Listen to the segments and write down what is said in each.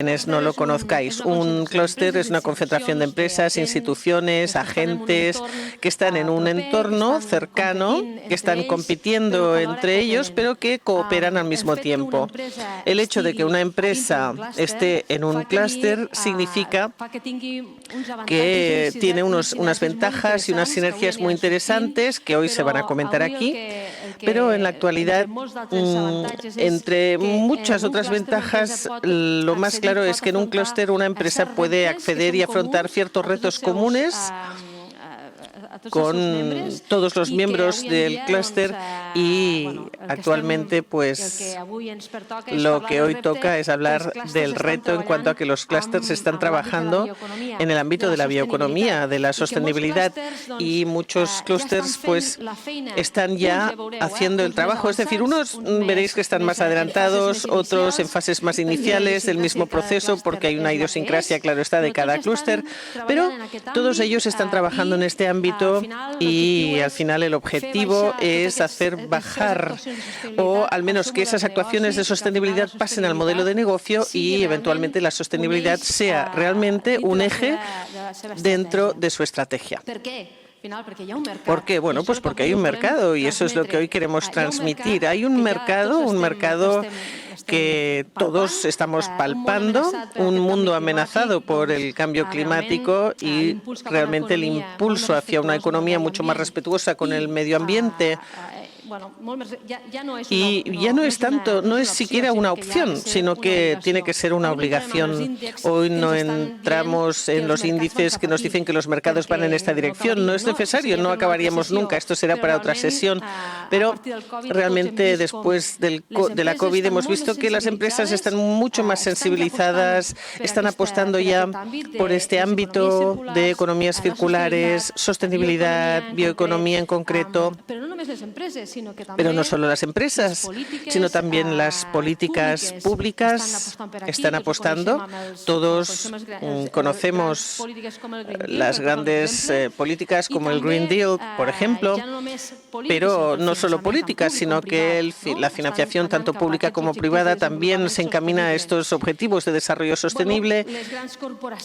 quienes no lo conozcáis. Un clúster es una concentración de empresas, instituciones, agentes que están en un entorno cercano, que están compitiendo entre ellos, pero que cooperan al mismo tiempo. El hecho de que una empresa esté en un clúster significa que tiene unas ventajas y unas sinergias muy interesantes que hoy se van a comentar aquí, pero en la actualidad, entre muchas otras ventajas, lo más claro es que en un clúster una empresa puede acceder y afrontar ciertos retos comunes con todos los miembros del clúster y actualmente pues lo que hoy toca es hablar del reto en cuanto a que los clústeres están trabajando en el ámbito de la bioeconomía, de la sostenibilidad, y muchos clústeres pues están ya haciendo el trabajo. Es decir, unos veréis que están más adelantados, otros en fases más iniciales del mismo proceso, porque hay una idiosincrasia, claro está, de cada clúster, pero todos ellos están trabajando en este ámbito y al final el objetivo es hacer bajar o al menos que esas actuaciones de sostenibilidad pasen al modelo de negocio y eventualmente la sostenibilidad sea realmente un eje dentro de su estrategia. ¿Por qué? Bueno, pues porque hay un mercado y eso es lo que hoy queremos transmitir. Hay un mercado que todos estamos palpando, un mundo amenazado por el cambio climático y realmente el impulso hacia una economía mucho más respetuosa con el medio ambiente. Y ya no es tanto, no es siquiera una opción, sino que tiene que ser una obligación. Hoy no entramos en los índices que nos dicen que los mercados van en esta dirección. No es necesario, no acabaríamos nunca. Esto será para otra sesión. Pero realmente después de la COVID hemos visto que las empresas están mucho más sensibilizadas, están apostando ya por este ámbito de economías circulares, sostenibilidad, bioeconomía en concreto. Pero no solo las empresas, sino también las políticas públicas están apostando. Todos conocemos las grandes políticas como el Green Deal, por ejemplo, pero no solo políticas, sino que la financiación tanto pública como privada también se encamina a estos objetivos de desarrollo sostenible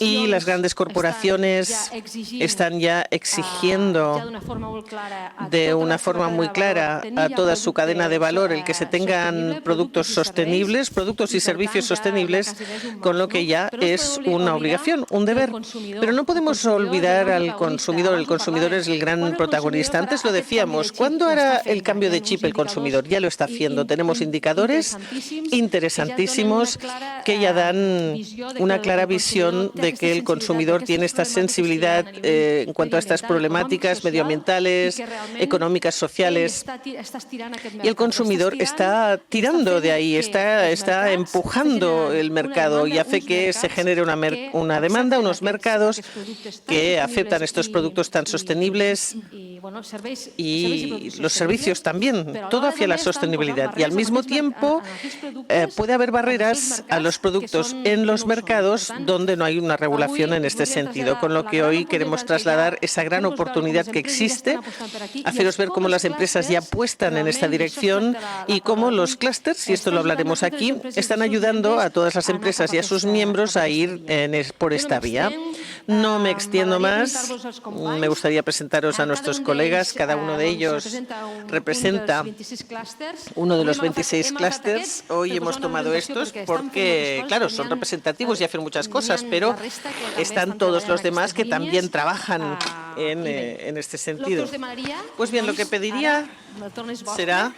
y las grandes corporaciones están ya exigiendo de una forma muy clara a toda su cadena de valor el que se tengan productos sostenibles, productos y servicios sostenibles, con lo que ya es una obligación, un deber. Pero no podemos olvidar al consumidor. El consumidor es el gran protagonista. Antes lo decíamos, ¿cuándo hará el cambio de chip el consumidor? Ya lo está haciendo. Tenemos indicadores interesantísimos que ya dan una clara visión de que el consumidor tiene esta sensibilidad en cuanto a estas problemáticas medioambientales, económicas, sociales. Y el consumidor está tirando de ahí, está empujando el mercado y hace que se genere una demanda, unos mercados que aceptan estos productos tan sostenibles y los servicios también, todo hacia la sostenibilidad. Y al mismo tiempo puede haber barreras a los productos en los mercados donde no hay una regulación en este sentido, con lo que hoy queremos trasladar esa gran oportunidad que existe, haceros ver cómo las empresas ya apuestan en esta dirección y cómo los clústeres, y esto lo hablaremos aquí, están ayudando a todas las empresas y a sus miembros a ir por esta vía. No me extiendo más. Me gustaría presentaros a nuestros colegas. Cada uno de ellos representa uno de los 26 clústeres. Hoy hemos tomado estos porque, claro, son representativos y hacen muchas cosas, pero están todos los demás que también trabajan en este sentido. Pues bien, lo que pediría será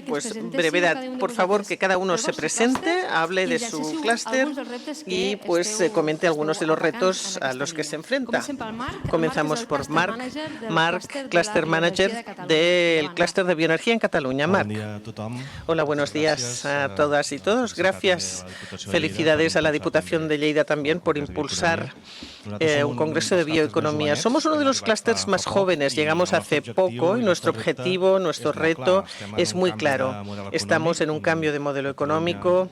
pues brevedad. Por favor, que cada uno se presente, hable de su clúster y pues comente algunos de los retos a los que se enfrenta. Comenzamos por Marc, Cluster Manager del Clúster de Bioenergía en Cataluña. Marc. Hola, buenos días a todas y todos. Gracias. Felicidades a la Diputación de Lleida también por impulsar un congreso de bioeconomía. Somos uno de los clústeres más jóvenes. Llegamos hace poco y nuestro nuestro objetivo, nuestro reto es muy claro. Estamos en un cambio de modelo económico.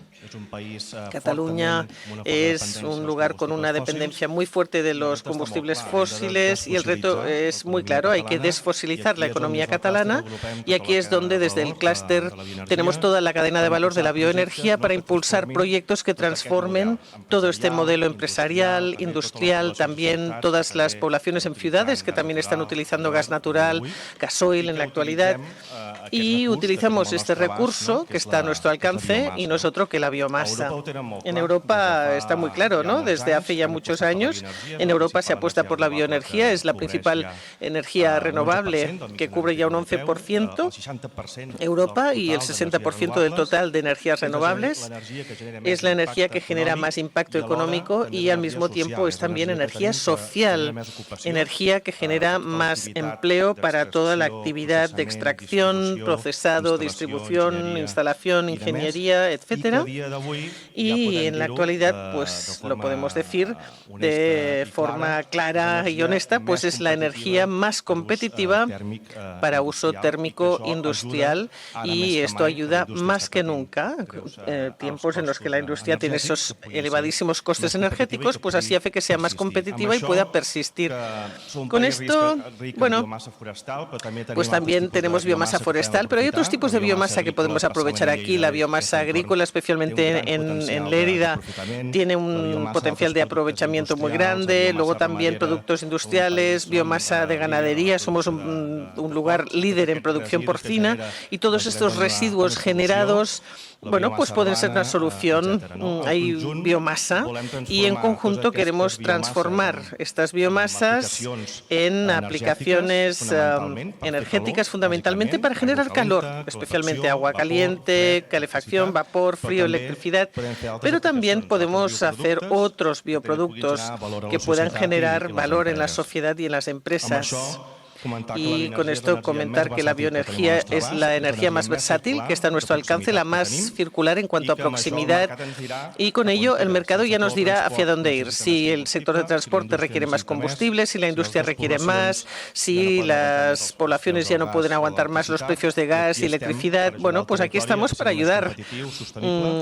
Cataluña es un lugar con una dependencia muy fuerte de los combustibles fósiles y el reto es muy claro. Hay que desfosilizar la economía catalana y aquí es donde desde el clúster tenemos toda la cadena de valor de la bioenergía para impulsar proyectos que transformen todo este modelo empresarial, industrial, también todas las poblaciones en ciudades que también están utilizando gas natural, gasoil en la actualidad, y utilizamos este recurso que está a nuestro alcance y no es otro que la biomasa. En Europa está muy claro, ¿no? Desde hace ya muchos años, en Europa se apuesta por la bioenergía, es la principal energía renovable que cubre ya un 11% Europa y el 60% del total de energías renovables. Es la energía que genera más impacto económico y al mismo tiempo es también energía social, energía que genera más empleo para toda la actividad de extracción, procesado, distribución, instalación, ingeniería, etcétera. Y en la actualidad, pues lo podemos decir de forma clara y honesta, pues es la energía más competitiva para uso térmico industrial y esto ayuda más que nunca. Tiempos en los que la industria tiene esos elevadísimos costes energéticos, pues así hace que sea más competitiva y pueda persistir. Con esto, bueno, pues también tenemos biomasa forestal, pero hay otros tipos de biomasa que podemos aprovechar aquí. La biomasa agrícola, especialmente en Lérida, tiene un potencial de aprovechamiento muy grande. Luego también productos industriales, biomasa de ganadería. Somos un lugar líder en producción porcina y todos estos residuos generados, bueno, pues pueden ser una solución. Hay biomasa y en conjunto queremos transformar estas biomasas en aplicaciones energéticas fundamentalmente para generar calor, especialmente agua caliente, calefacción, vapor, frío, electricidad, pero también podemos hacer otros bioproductos que puedan generar valor en la sociedad y en las empresas. Y con esto comentar que la bioenergía es la energía más versátil que está a nuestro alcance, la más circular en cuanto a proximidad y con ello el mercado ya nos dirá hacia dónde ir. Si el sector de transporte requiere más combustible, si la industria requiere más, si las poblaciones ya no pueden aguantar más los precios de gas y electricidad, bueno, pues aquí estamos para ayudar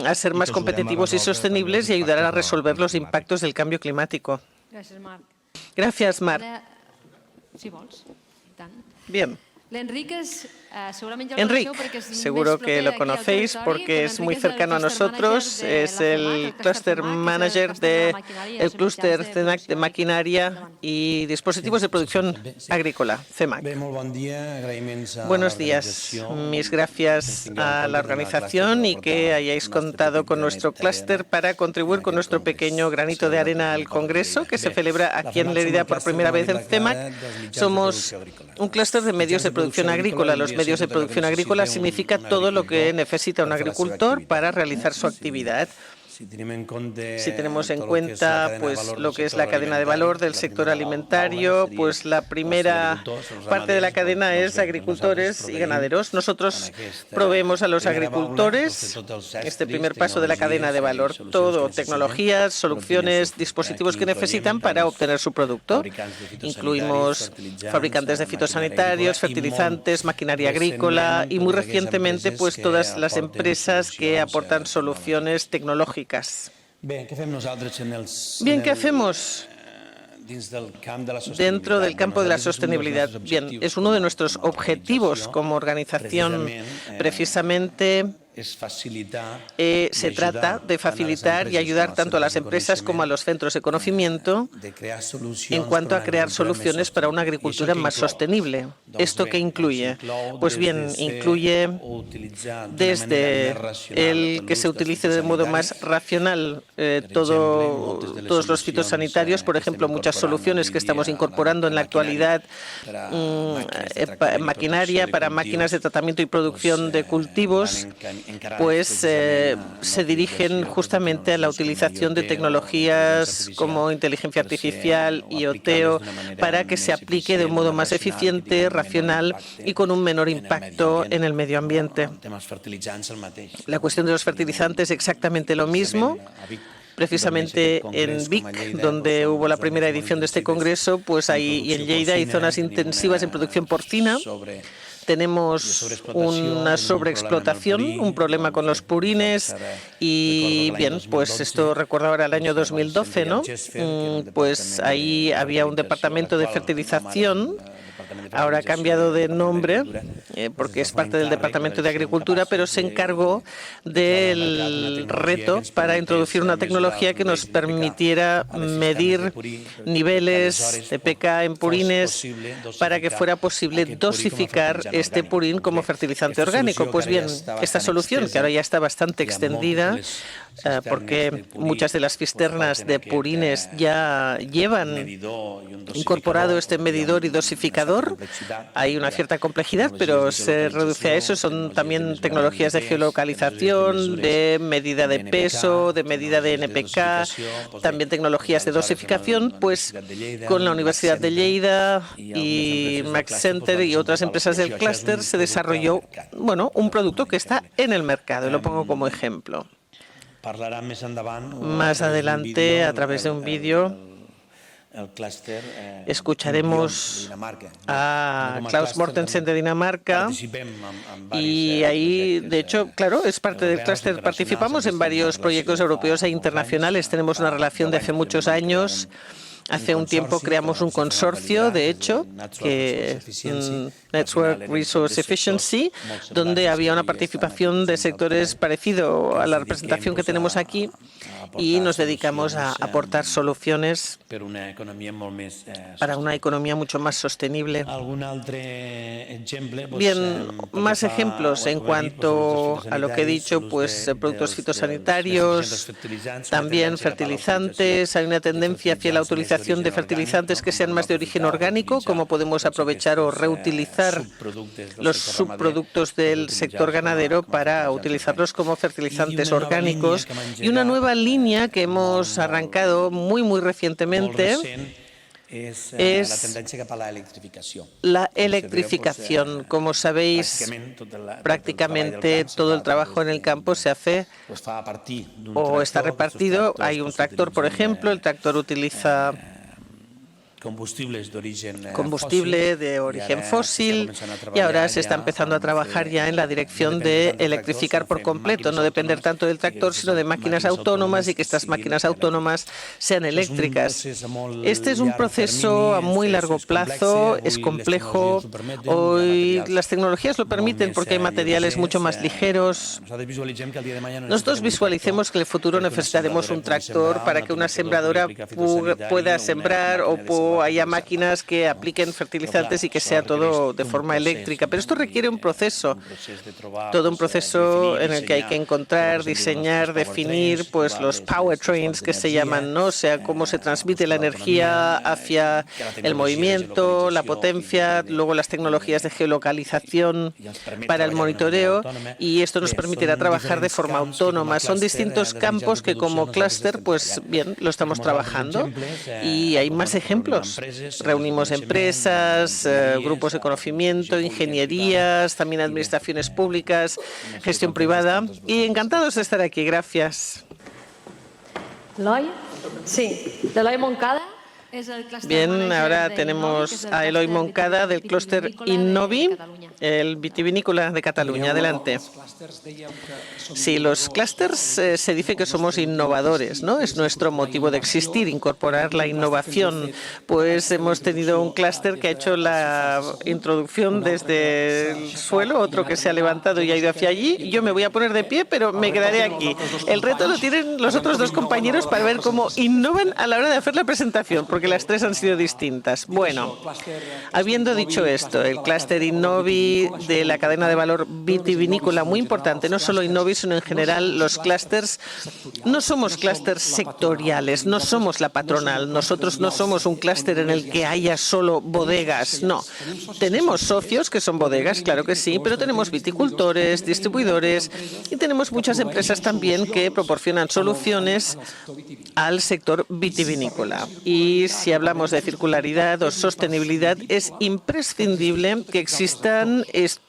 a ser más competitivos y sostenibles y ayudar a resolver los impactos del cambio climático. Gracias, Marc. Bien. Enrique, seguro que lo conocéis porque es muy cercano a nosotros, es el Cluster Manager del Clúster CEMAC de maquinaria y dispositivos de producción agrícola, CEMAC. Buenos días, mis gracias a la organización y que hayáis contado con nuestro clúster para contribuir con nuestro pequeño granito de arena al Congreso que se celebra aquí en Lérida por primera vez en CEMAC. Somos un clúster de medios de producción agrícola. Los medios de producción agrícola significa todo lo que necesita un agricultor para realizar su actividad. Si tenemos en cuenta pues lo que es la cadena de valor del sector alimentario, pues la primera parte de la cadena es agricultores y ganaderos. Nosotros proveemos a los agricultores este primer paso de la cadena de valor, todo, tecnologías, soluciones, dispositivos que necesitan para obtener su producto. Incluimos fabricantes de fitosanitarios, fertilizantes, maquinaria agrícola y muy recientemente pues todas las empresas que aportan soluciones tecnológicas. Bien, ¿qué hacemos dentro del campo de la sostenibilidad? Bien, es uno de nuestros objetivos como organización, precisamente. Se trata de facilitar y ayudar tanto a las empresas como a los centros de conocimiento en cuanto a crear soluciones para una agricultura más sostenible. ¿Esto qué incluye? Pues bien, incluye desde el que se utilice de modo más racional todos los fitosanitarios, por ejemplo, muchas soluciones que estamos incorporando en la actualidad, maquinaria para máquinas de tratamiento y producción de cultivos, pues se dirigen justamente a la utilización de tecnologías como inteligencia artificial, IoT, para que se aplique de un modo más eficiente, racional y con un menor impacto en el medio ambiente. La cuestión de los fertilizantes es exactamente lo mismo. Precisamente en Vic, donde hubo la primera edición de este congreso, pues ahí y en Lleida hay zonas intensivas en producción porcina. tenemos una sobreexplotación, un problema con los purines y, bien, pues esto recuerdo ahora el año 2012, ¿no? Pues ahí había un departamento de fertilización. Ahora ha cambiado de nombre porque es parte del Departamento de Agricultura, pero se encargó del reto para introducir una tecnología que nos permitiera medir niveles de pK en purines para que fuera posible dosificar este purín como fertilizante orgánico. Pues bien, esta solución, que ahora ya está bastante extendida, porque muchas de las cisternas de purines ya llevan incorporado este medidor y dosificador. Hay una cierta complejidad, pero se reduce a eso. Son también tecnologías de geolocalización, de medida de peso, de medida de NPK, también tecnologías de dosificación. Pues con la Universidad de Lleida y Max Center y otras empresas del clúster se desarrolló, bueno, un producto que está en el mercado, y lo pongo como ejemplo. Más adelante, a través de un vídeo, escucharemos a Klaus Mortensen de Dinamarca y ahí, de hecho, claro, es parte del clúster. Participamos en varios proyectos europeos e internacionales. Tenemos una relación de hace muchos años. Hace un tiempo creamos un consorcio, de hecho, que Network Resource Efficiency, donde había una participación de sectores parecido a la representación que tenemos aquí, y nos dedicamos a aportar soluciones para una economía mucho más sostenible. Bien, más ejemplos en cuanto a lo que he dicho, pues productos fitosanitarios, también fertilizantes. Hay una tendencia hacia la utilización de fertilizantes que sean más de origen orgánico, como podemos aprovechar o reutilizar los subproductos del sector ganadero para utilizarlos como fertilizantes orgánicos. Y una nueva línea que hemos arrancado muy recientemente es la electrificación. Como sabéis, prácticamente todo el trabajo en el campo se hace o está repartido. Hay un tractor, por ejemplo, el tractor utiliza combustible de origen fósil y ahora se está empezando a trabajar ya en la dirección de electrificar por completo, no depender tanto del tractor, sino de máquinas autónomas y que estas máquinas autónomas sean eléctricas. Este es un proceso a muy largo plazo, es complejo. Hoy las tecnologías lo permiten porque hay materiales mucho más ligeros. Nosotros visualicemos que en el futuro necesitaremos un tractor para que una sembradora pueda sembrar o haya máquinas que apliquen fertilizantes y que sea todo de forma eléctrica. Pero esto requiere un proceso, todo un proceso en el que hay que encontrar, diseñar, definir pues los powertrains que se llaman, ¿no? O sea, cómo se transmite la energía hacia el movimiento, la potencia, luego las tecnologías de geolocalización para el monitoreo, y esto nos permitirá trabajar de forma autónoma. Son distintos campos que como clúster, pues bien, lo estamos trabajando y hay más ejemplos. Reunimos empresas, grupos de conocimiento, ingenierías, también administraciones públicas, gestión privada, y encantados de estar aquí. Gracias. Eloi? Sí. Eloi Moncada. Bien, ahora tenemos a Eloi Moncada del clúster Innovi, el vitivinícola de Cataluña. Adelante. Sí, los clústers se dice que somos innovadores, ¿no? Es nuestro motivo de existir, incorporar la innovación. Pues hemos tenido un clúster que ha hecho la introducción desde el suelo, otro que se ha levantado y ha ido hacia allí. Yo me voy a poner de pie, pero me quedaré aquí. El reto lo tienen los otros dos compañeros para ver cómo innovan a la hora de hacer la presentación, porque las tres han sido distintas. Bueno, habiendo dicho esto, el clúster Innovi de la cadena de valor vitivinícola, muy importante, no solo Innovi, sino en general los clústers. No somos clústeres sectoriales, no somos la patronal, nosotros no somos un clúster en el que haya solo bodegas, no. Tenemos socios que son bodegas, claro que sí, pero tenemos viticultores, distribuidores y tenemos muchas empresas también que proporcionan soluciones al sector vitivinícola. Y si hablamos de circularidad o sostenibilidad, es imprescindible que existan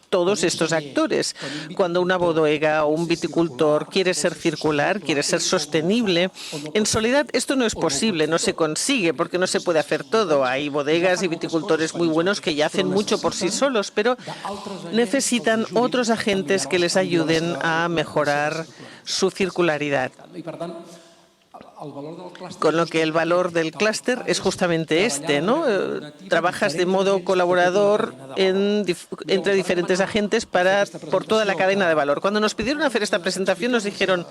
todos estos actores. Cuando una bodega o un viticultor quiere ser circular, quiere ser sostenible, en soledad esto no es posible, no se consigue porque no se puede hacer todo. Hay bodegas y viticultores muy buenos que ya hacen mucho por sí solos, pero necesitan otros agentes que les ayuden a mejorar su circularidad. Con lo que el valor del clúster es justamente este, ¿no? Trabajas de modo colaborador entre diferentes agentes por toda la cadena de valor. Cuando nos pidieron hacer esta presentación nos dijeron,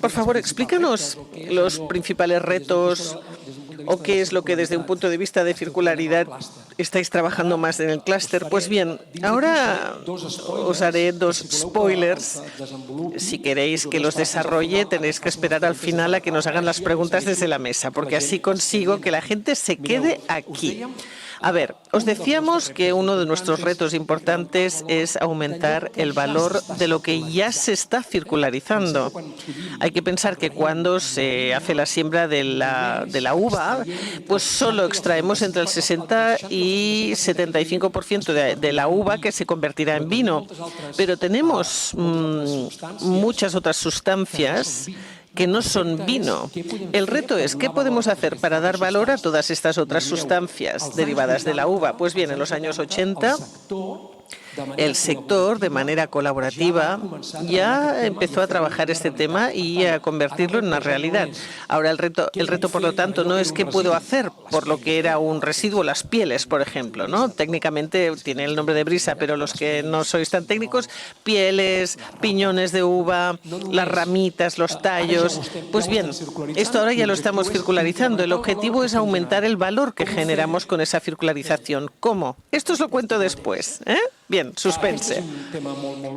por favor, explícanos los principales retos o qué es lo que desde un punto de vista de circularidad estáis trabajando más en el clúster. Pues bien, ahora os haré 2 spoilers. Si queréis que los desarrolle, tenéis que esperar al final a que nos hagan las preguntas desde la mesa, porque así consigo que la gente se quede aquí. A ver, os decíamos que uno de nuestros retos importantes es aumentar el valor de lo que ya se está circularizando. Hay que pensar que cuando se hace la siembra de la uva, pues solo extraemos entre el 60 y 75% de la uva que se convertirá en vino. Pero tenemos muchas otras sustancias que no son vino. El reto es, ¿qué podemos hacer para dar valor a todas estas otras sustancias derivadas de la uva? Pues bien, en los años 80, el sector, de manera colaborativa, ya empezó a trabajar este tema y a convertirlo en una realidad. Ahora, el reto, por lo tanto, no es qué puedo hacer por lo que era un residuo, las pieles, por ejemplo, ¿no? Técnicamente tiene el nombre de brisa, pero los que no sois tan técnicos, pieles, piñones de uva, las ramitas, los tallos. Pues bien, esto ahora ya lo estamos circularizando. El objetivo es aumentar el valor que generamos con esa circularización. ¿Cómo? Esto os lo cuento después, ¿eh? Bien, suspense.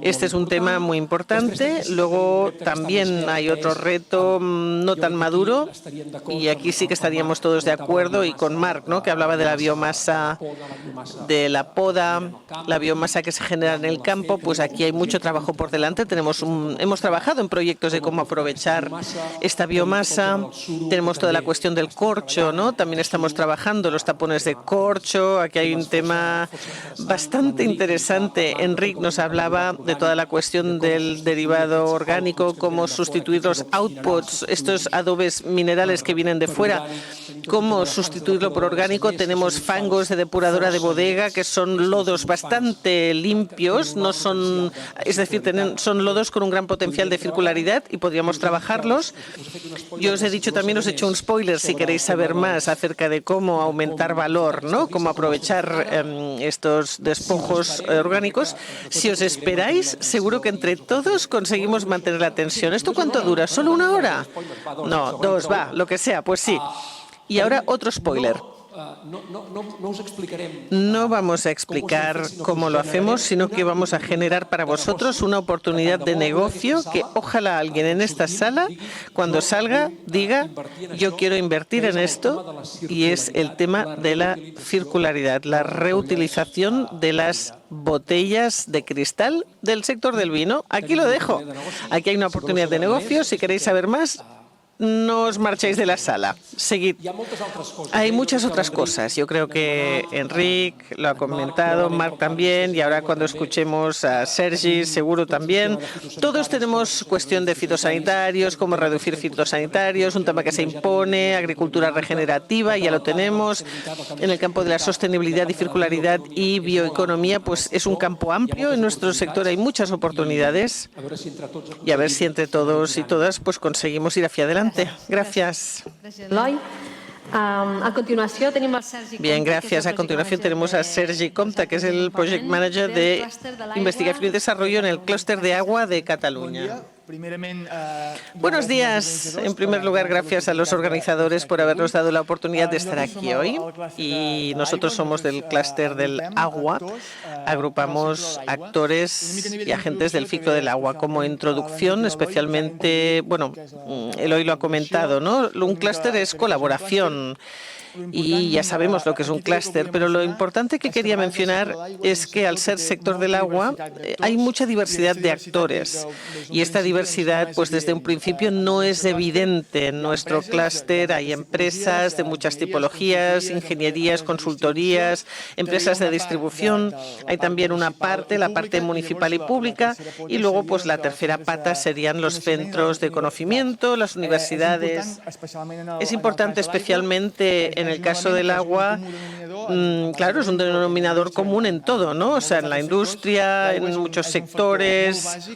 Este es un tema muy importante. Luego también hay otro reto no tan maduro, y aquí sí que estaríamos todos de acuerdo, y con Marc, ¿no?, que hablaba de la biomasa, de la poda, la biomasa que se genera en el campo. Pues aquí hay mucho trabajo por delante. Hemos trabajado en proyectos de cómo aprovechar esta biomasa. Tenemos toda la cuestión del corcho, ¿no? También estamos trabajando los tapones de corcho. Aquí hay un tema bastante interesante. Enric nos hablaba de toda la cuestión del derivado orgánico, cómo sustituir los outputs, estos adobes minerales que vienen de fuera, cómo sustituirlo por orgánico. Tenemos fangos de depuradora de bodega que son lodos bastante limpios, no son, es decir, son lodos con un gran potencial de circularidad y podríamos trabajarlos. Yo os he dicho también, os he hecho un spoiler, si queréis saber más acerca de cómo aumentar valor, ¿no?, cómo aprovechar estos despojos orgánicos. Si os esperáis, seguro que entre todos conseguimos mantener la tensión. ¿Esto cuánto dura? ¿Solo 1 hora? No, 2, va, lo que sea, pues sí. Y ahora otro spoiler. No vamos a explicar cómo lo hacemos, sino que vamos a generar para vosotros una oportunidad de negocio que ojalá alguien en esta sala, cuando salga, diga, yo quiero invertir en esto, y es el tema de la circularidad, la reutilización de las botellas de cristal del sector del vino. Aquí lo dejo. Aquí hay una oportunidad de negocio. Si queréis saber más, no os marchéis de la sala. Seguid. Hay muchas otras cosas. Yo creo que Enric lo ha comentado, Marc también, y ahora cuando escuchemos a Sergi, seguro también. Todos tenemos cuestión de fitosanitarios, cómo reducir fitosanitarios, un tema que se impone, agricultura regenerativa, ya lo tenemos. En el campo de la sostenibilidad y circularidad y bioeconomía, pues es un campo amplio. En nuestro sector hay muchas oportunidades, y a ver si entre todos y todas pues conseguimos ir hacia adelante. Gracias. Eloi. A continuación tenemos a Sergi. Bien, gracias. A continuación tenemos a Sergi Compta, que es el Project Manager de Investigación y Desarrollo en el Clúster de Agua de Cataluña. Buenos días. En primer lugar, gracias a los organizadores por habernos dado la oportunidad de estar aquí hoy. Y nosotros somos del Clúster del Agua. Agrupamos actores y agentes del ciclo del agua. Como introducción, especialmente, bueno, Eloi lo ha comentado, ¿no? Un clúster es colaboración. y ya sabemos lo que es un clúster, pero lo importante que quería mencionar es que al ser sector del agua hay mucha diversidad de actores y esta diversidad pues desde un principio no es evidente. En nuestro clúster hay empresas de muchas tipologías, ingenierías, consultorías, empresas de distribución, hay también una parte, la parte municipal y pública, y luego pues la tercera pata serían los centros de conocimiento, las universidades. Es importante especialmente en el caso del agua, claro, es un denominador común en todo, ¿no? O sea, en la industria, en muchos sectores,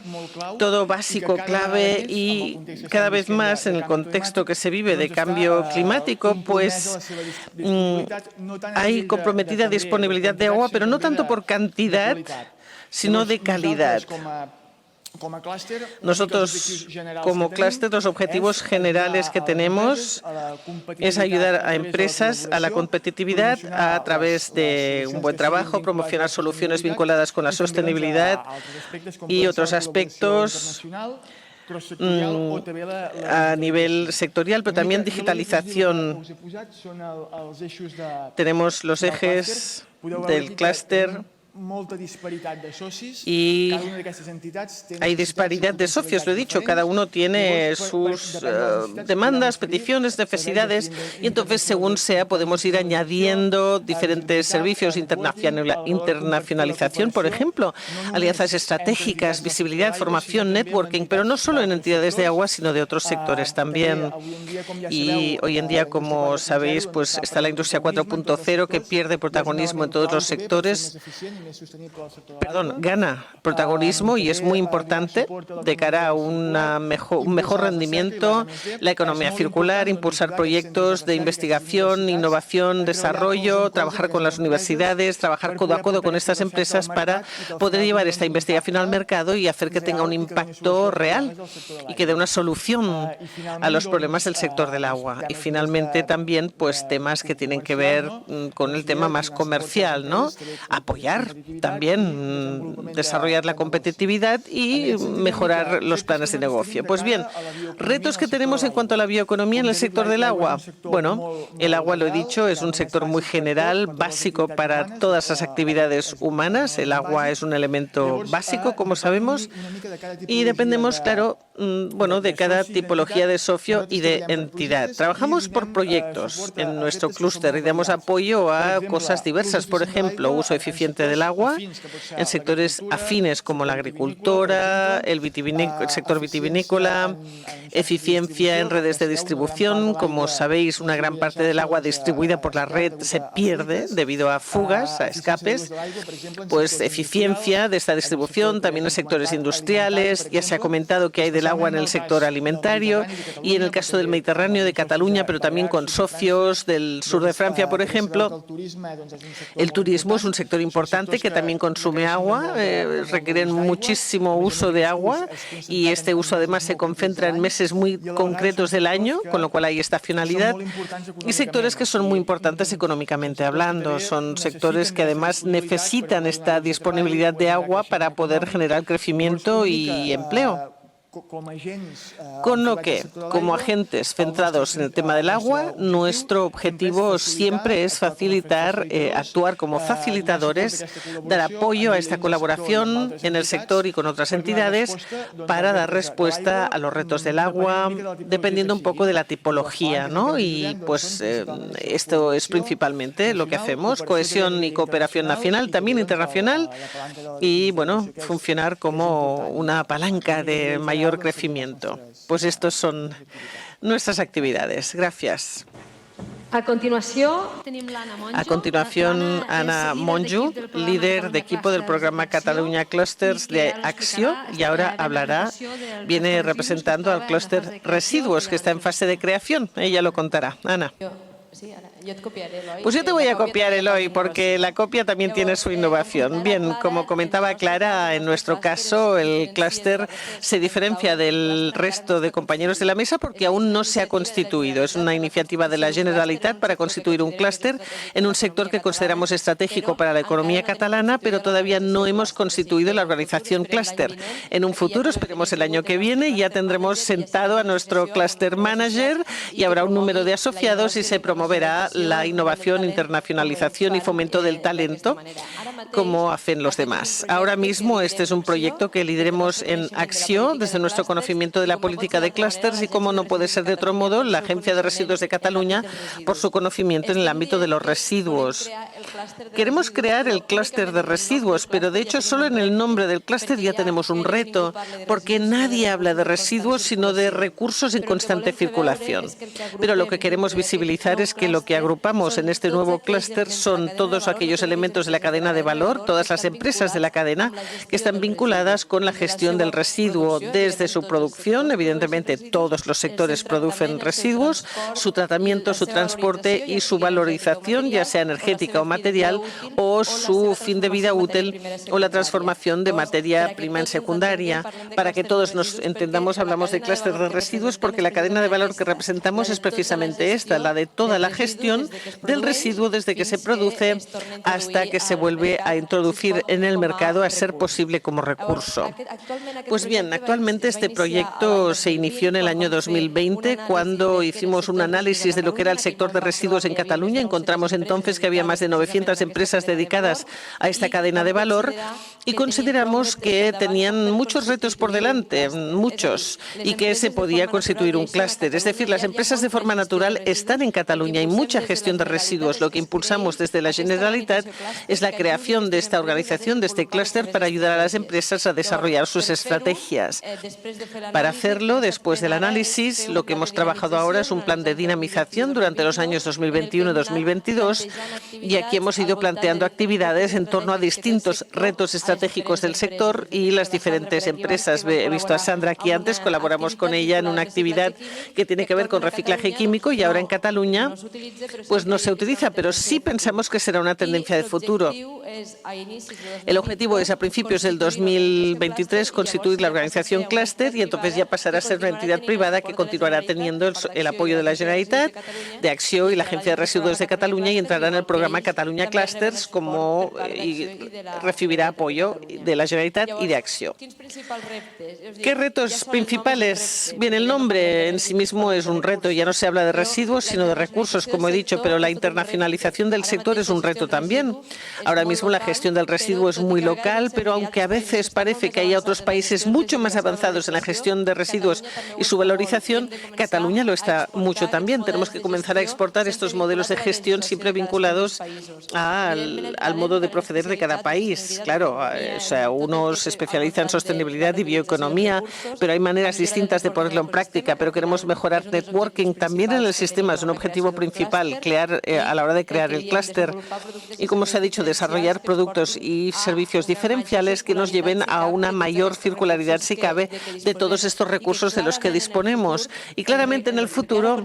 todo básico, clave, y cada vez más en el contexto que se vive de cambio climático, pues hay comprometida disponibilidad de agua, pero no tanto por cantidad, sino de calidad. Nosotros, como clúster, los objetivos generales que tenemos es ayudar a empresas a la competitividad a través de un buen trabajo, promocionar soluciones vinculadas con la sostenibilidad y otros aspectos a nivel sectorial, pero también digitalización. Tenemos los ejes del clúster y hay disparidad de socios, lo he dicho, cada uno tiene sus demandas, peticiones, necesidades, y entonces, según sea, podemos ir añadiendo diferentes servicios, internacionalización, por ejemplo, alianzas estratégicas, visibilidad, formación, networking, pero no solo en entidades de agua, sino de otros sectores también. Y hoy en día, como sabéis, pues está la industria 4.0 que pierde protagonismo en todos los sectores. Gana protagonismo y es muy importante de cara a un mejor rendimiento, la economía circular, impulsar proyectos de investigación, innovación, desarrollo, trabajar con las universidades, trabajar codo a codo con estas empresas para poder llevar esta investigación al mercado y hacer que tenga un impacto real y que dé una solución a los problemas del sector del agua. Y finalmente también pues temas que tienen que ver con el tema más comercial, ¿no? Apoyar también, desarrollar la competitividad y mejorar los planes de negocio. Pues bien, retos que tenemos en cuanto a la bioeconomía en el sector del agua. Bueno, el agua, lo he dicho, es un sector muy general, básico para todas las actividades humanas. El agua es un elemento básico, como sabemos, y dependemos, claro, de cada tipología de socio y de entidad. Trabajamos por proyectos en nuestro clúster y damos apoyo a cosas diversas. Por ejemplo, uso eficiente del agua en sectores afines como la agricultura, el sector vitivinícola, eficiencia en redes de distribución. Como sabéis, una gran parte del agua distribuida por la red se pierde debido a fugas, a escapes. Pues eficiencia de esta distribución, también en sectores industriales. Ya se ha comentado que hay del agua en el sector alimentario y en el caso del Mediterráneo, de Cataluña, pero también con socios del sur de Francia, por ejemplo. El turismo es un sector importante que también consume agua, requieren muchísimo uso de agua y este uso además se concentra en meses muy concretos del año, con lo cual hay estacionalidad, y sectores que son muy importantes económicamente hablando. Son sectores que además necesitan esta disponibilidad de agua para poder generar crecimiento y empleo. Con lo que, como agentes centrados en el tema del agua, nuestro objetivo siempre es facilitar, actuar como facilitadores, dar apoyo a esta colaboración en el sector y con otras entidades para dar respuesta a los retos del agua, dependiendo un poco de la tipología, ¿no? Y pues esto es principalmente lo que hacemos, cohesión y cooperación nacional, también internacional, y bueno, funcionar como una palanca de mayor crecimiento. Pues estos son nuestras actividades. Gracias. A continuación, Ana Monjo, líder de equipo del programa Catalunya Clusters de Acció, y ahora viene representando al clúster Residuos, que está en fase de creación. Ella lo contará. Ana. Pues yo te voy a copiar, Eloy, porque la copia también tiene su innovación. Bien, como comentaba Clara, en nuestro caso el clúster se diferencia del resto de compañeros de la mesa porque aún no se ha constituido. Es una iniciativa de la Generalitat para constituir un clúster en un sector que consideramos estratégico para la economía catalana, pero todavía no hemos constituido la organización clúster. En un futuro, esperemos el año que viene, ya tendremos sentado a nuestro clúster manager y habrá un número de asociados y se promoverá promoverá la innovación, internacionalización y fomento del talento, como hacen los demás. Ahora mismo este es un proyecto que lideremos en Acció, desde nuestro conocimiento de la política de clústeres y, como no puede ser de otro modo, la Agencia de Residuos de Cataluña, por su conocimiento en el ámbito de los residuos. Queremos crear el clúster de residuos, pero de hecho solo en el nombre del clúster ya tenemos un reto, porque nadie habla de residuos sino de recursos en constante circulación. Pero lo que queremos visibilizar es que lo que agrupamos en este nuevo clúster son todos aquellos elementos de la cadena de valor, todas las empresas de la cadena que están vinculadas con la gestión del residuo desde su producción. Evidentemente, todos los sectores producen residuos, su tratamiento, su transporte y su valorización, ya sea energética o material, o su fin de vida útil o la transformación de materia prima en secundaria. Para que todos nos entendamos, hablamos de clúster de residuos porque la cadena de valor que representamos es precisamente esta, la de toda la gestión del residuo desde que se produce hasta que se vuelve a introducir en el mercado, a ser posible como recurso. Pues bien, actualmente este proyecto se inició en el año 2020, cuando hicimos un análisis de lo que era el sector de residuos en Cataluña. Encontramos entonces que había más de 900 empresas dedicadas a esta cadena de valor y consideramos que tenían muchos retos por delante, muchos, y que se podía constituir un clúster. Es decir, las empresas de forma natural están en Cataluña. Hay mucha gestión de residuos. Lo que impulsamos desde la Generalitat es la creación de esta organización, de este clúster, para ayudar a las empresas a desarrollar sus estrategias. Para hacerlo, después del análisis, lo que hemos trabajado ahora es un plan de dinamización durante los años 2021 y 2022, y aquí hemos ido planteando actividades en torno a distintos retos estratégicos del sector y las diferentes empresas. He visto a Sandra aquí antes, colaboramos con ella en una actividad que tiene que ver con reciclaje químico, y ahora en Cataluña pues no se utiliza, pero sí pensamos que será una tendencia de futuro. El objetivo es, a principios del 2023, constituir la organización clúster, y entonces ya pasará a ser una entidad privada que continuará teniendo el apoyo de la Generalitat, de Acció y la Agencia de Residuos de Cataluña, y entrará en el programa Catalunya Clusters y recibirá apoyo de la Generalitat y de Acció. ¿Qué retos principales? Bien, el nombre en sí mismo es un reto. Ya no se habla de residuos, sino de recursos, como he dicho, pero la internacionalización del sector es un reto también. Ahora mismo la gestión del residuo es muy local, pero aunque a veces parece que hay otros países mucho más avanzados en la gestión de residuos y su valorización, Cataluña lo está mucho también. Tenemos que comenzar a exportar estos modelos de gestión siempre vinculados al modo de proceder de cada país. Claro, o sea, unos se especializan en sostenibilidad y bioeconomía, pero hay maneras distintas de ponerlo en práctica. Pero queremos mejorar networking también en el sistema. Es un objetivo principal a la hora de crear el clúster. Y, como se ha dicho, desarrollar productos y servicios diferenciales que nos lleven a una mayor circularidad, si cabe, de todos estos recursos de los que disponemos. Y claramente en el futuro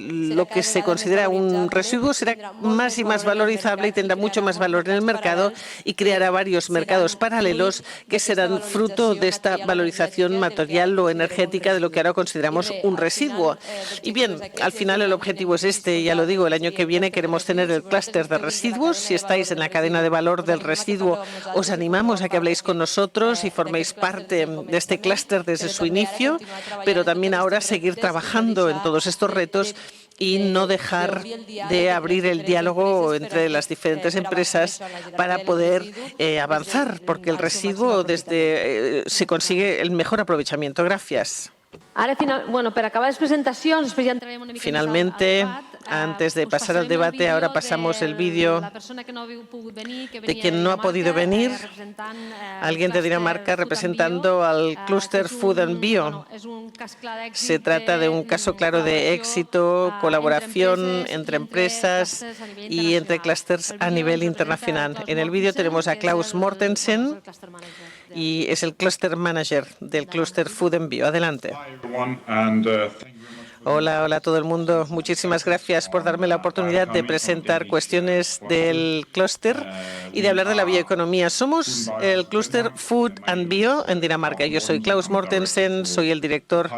lo que se considera un residuo será más y más valorizable y tendrá mucho más valor en el mercado, y creará varios mercados paralelos que serán fruto de esta valorización material o energética de lo que ahora consideramos un residuo. Y bien, al final el objetivo es este, ya lo digo, el año que viene queremos tener el clúster de residuos. Si estáis en la cadena de valor del residuo, os animamos a que habléis con nosotros y forméis parte de este clúster desde su inicio, pero también ahora seguir trabajando en todos estos retos y no dejar de abrir el diálogo entre las diferentes empresas para poder avanzar, porque el residuo se consigue el mejor aprovechamiento. Gracias. Finalmente, antes de pasar al debate, ahora pasamos el vídeo de quien no ha podido venir, alguien de Dinamarca representando al clúster Food and Bio. Se trata de un caso claro de éxito, colaboración entre empresas y entre clústers a nivel internacional. En el vídeo tenemos a Klaus Mortensen, y es el Cluster Manager del Cluster Food and Bio. Adelante. Hola a todo el mundo. Muchísimas gracias por darme la oportunidad de presentar cuestiones del clúster y de hablar de la bioeconomía. Somos el Cluster Food and Bio en Dinamarca. Yo soy Klaus Mortensen, soy el director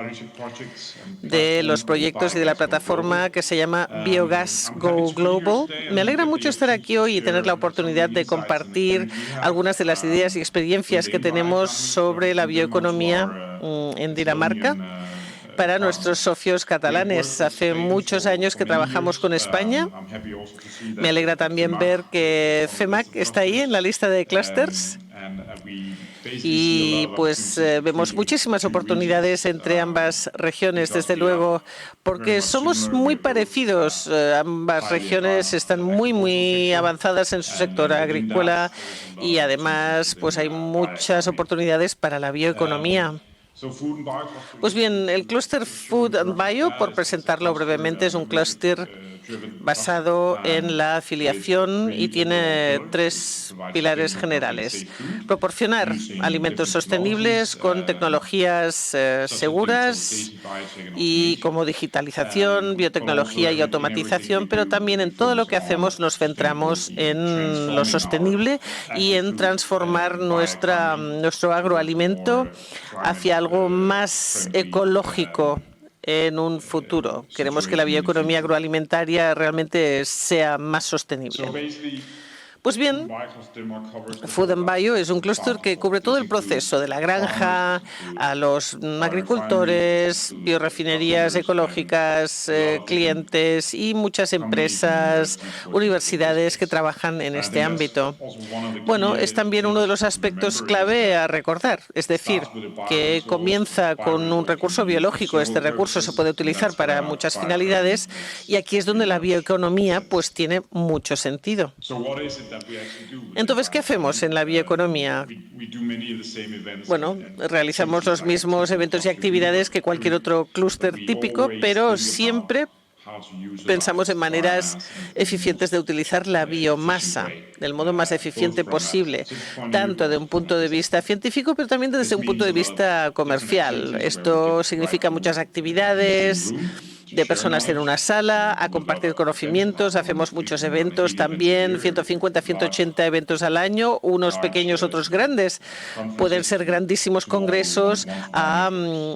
de los proyectos y de la plataforma que se llama Biogas Go Global. Me alegra mucho estar aquí hoy y tener la oportunidad de compartir algunas de las ideas y experiencias que tenemos sobre la bioeconomía en Dinamarca. para nuestros socios catalanes. Hace muchos años que trabajamos con España. Me alegra también ver que FEMAC está ahí en la lista de clústeres. Y pues vemos muchísimas oportunidades entre ambas regiones, desde luego, porque somos muy parecidos. Ambas regiones están muy avanzadas en su sector agrícola y además pues hay muchas oportunidades para la bioeconomía. Pues bien, el clúster Food and Bio, por presentarlo brevemente, es un clúster basado en la afiliación y tiene tres pilares generales. Proporcionar alimentos sostenibles con tecnologías seguras y como digitalización, biotecnología y automatización, pero también en todo lo que hacemos nos centramos en lo sostenible y en transformar nuestro agroalimento hacia algo más ecológico en un futuro. Queremos que la bioeconomía agroalimentaria realmente sea más sostenible. Pues bien, Food and Bio es un clúster que cubre todo el proceso, de la granja a los agricultores, biorefinerías ecológicas, clientes y muchas empresas, universidades que trabajan en este ámbito. Bueno, es también uno de los aspectos clave a recordar, es decir, que comienza con un recurso biológico. Este recurso se puede utilizar para muchas finalidades y aquí es donde la bioeconomía pues tiene mucho sentido. Entonces, ¿qué hacemos en la bioeconomía? Bueno, realizamos los mismos eventos y actividades que cualquier otro clúster típico, pero siempre pensamos en maneras eficientes de utilizar la biomasa del modo más eficiente posible, tanto desde un punto de vista científico, pero también desde un punto de vista comercial. Esto significa muchas actividades de personas en una sala, a compartir conocimientos. Hacemos muchos eventos también, 150, 180 eventos al año, unos pequeños, otros grandes. Pueden ser grandísimos congresos,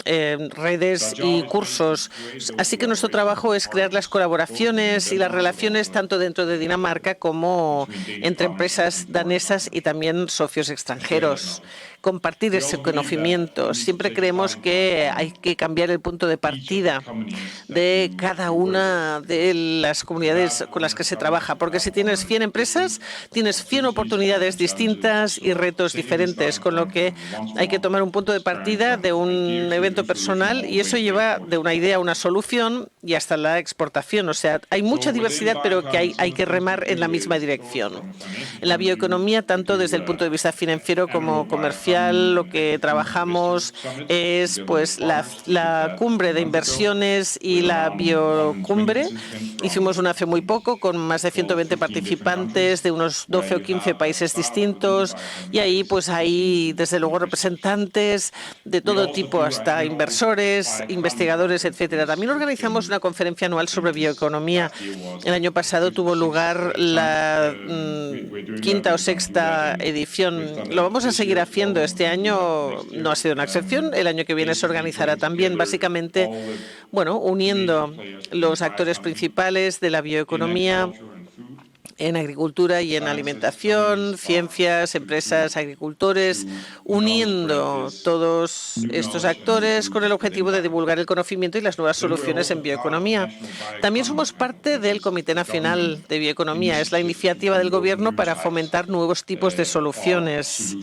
redes y cursos. Así que nuestro trabajo es crear las colaboraciones y las relaciones tanto dentro de Dinamarca como entre empresas danesas y también socios extranjeros. Compartir ese conocimiento. Siempre creemos que hay que cambiar el punto de partida de cada una de las comunidades con las que se trabaja, porque si tienes 100 empresas, tienes 100 oportunidades distintas y retos diferentes, con lo que hay que tomar un punto de partida de un evento personal y eso lleva de una idea a una solución y hasta la exportación. O sea, hay mucha diversidad, pero que hay que remar en la misma dirección. En la bioeconomía, tanto desde el punto de vista financiero como comercial, lo que trabajamos es pues la cumbre de inversiones y la biocumbre. Hicimos una hace muy poco con más de 120 participantes de unos 12 o 15 países distintos y ahí pues hay desde luego representantes de todo tipo, hasta inversores, investigadores, etcétera. También organizamos una conferencia anual sobre bioeconomía. El año pasado tuvo lugar la quinta o sexta edición. Lo vamos a seguir haciendo. Este año no ha sido una excepción. El año que viene se organizará también, básicamente, bueno, uniendo los actores principales de la bioeconomía en agricultura y en alimentación, ciencias, empresas, agricultores, uniendo todos estos actores con el objetivo de divulgar el conocimiento y las nuevas soluciones en bioeconomía. También somos parte del Comité Nacional de Bioeconomía. Es la iniciativa del Gobierno para fomentar nuevos tipos de soluciones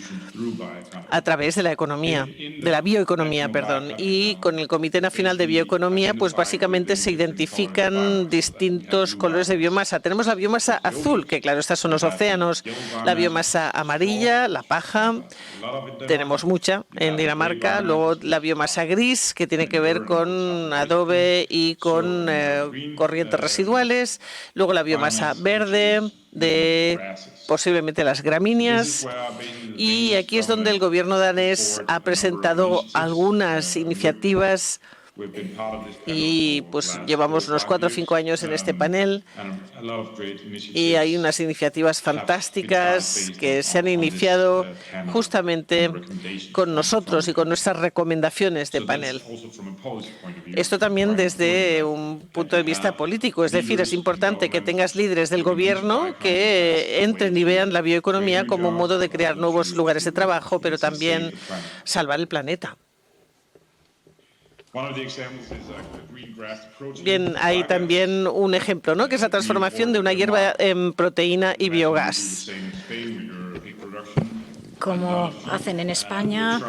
a través de la economía, de la bioeconomía, perdón. Y con el Comité Nacional de Bioeconomía, pues básicamente se identifican distintos colores de biomasa. Tenemos la biomasa azul, que claro, estas son los océanos, la biomasa amarilla, la paja, tenemos mucha en Dinamarca, luego la biomasa gris, que tiene que ver con adobe y con corrientes residuales, luego la biomasa verde, de posiblemente las gramíneas, y aquí es donde el gobierno danés ha presentado algunas iniciativas y pues llevamos unos 4 o 5 años en este panel y hay unas iniciativas fantásticas que se han iniciado justamente con nosotros y con nuestras recomendaciones de panel. Esto también desde un punto de vista político, es decir, es importante que tengas líderes del gobierno que entren y vean la bioeconomía como un modo de crear nuevos lugares de trabajo, pero también salvar el planeta. Bien, hay también un ejemplo, ¿no?, que es la transformación de una hierba en proteína y biogás. Como hacen en España,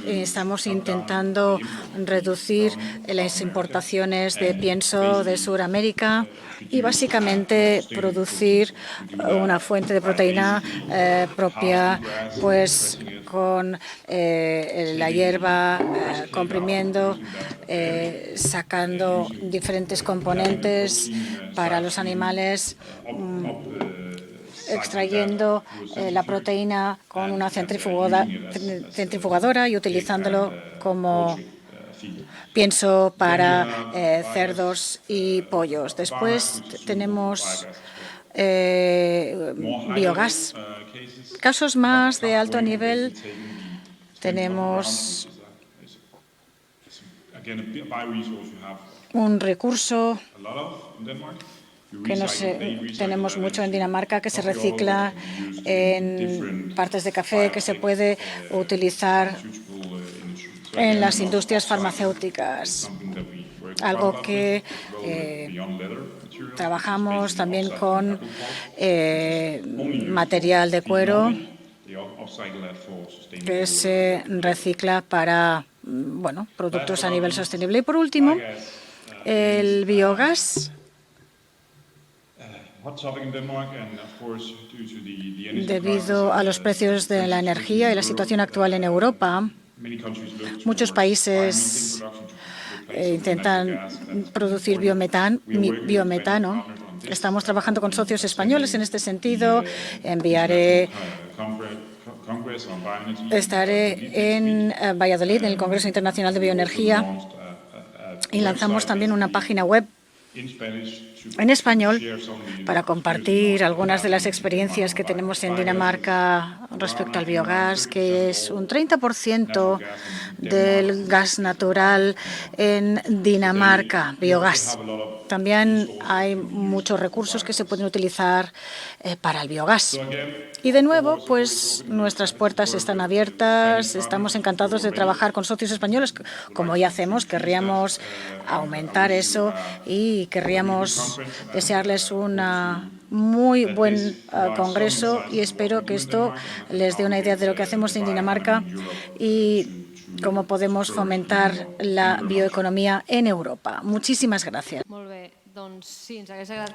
estamos intentando reducir las importaciones de pienso de Sudamérica y básicamente producir una fuente de proteína propia, pues con la hierba comprimiendo, sacando diferentes componentes para los animales, extrayendo la proteína con una centrifugadora y utilizándolo como pienso para cerdos y pollos. Después tenemos biogás. Casos más de alto nivel, tenemos un recurso que tenemos mucho en Dinamarca, que se recicla en partes de café, que se puede utilizar en las industrias farmacéuticas. Algo que trabajamos también con material de cuero que se recicla para productos a nivel sostenible. Y por último, el biogás. Debido a los precios de la energía y la situación actual en Europa, muchos países intentan producir biometano. Estamos trabajando con socios españoles en este sentido. Estaré en Valladolid, en el Congreso Internacional de Bioenergía, y lanzamos también una página web en español para compartir algunas de las experiencias que tenemos en Dinamarca respecto al biogás, que es un 30% del gas natural en Dinamarca, biogás. También hay muchos recursos que se pueden utilizar para el biogás. Y de nuevo, pues nuestras puertas están abiertas. Estamos encantados de trabajar con socios españoles, como ya hacemos. Querríamos aumentar eso y querríamos desearles un muy buen congreso, y espero que esto les dé una idea de lo que hacemos en Dinamarca y cómo podemos fomentar la bioeconomía en Europa. Muchísimas gracias.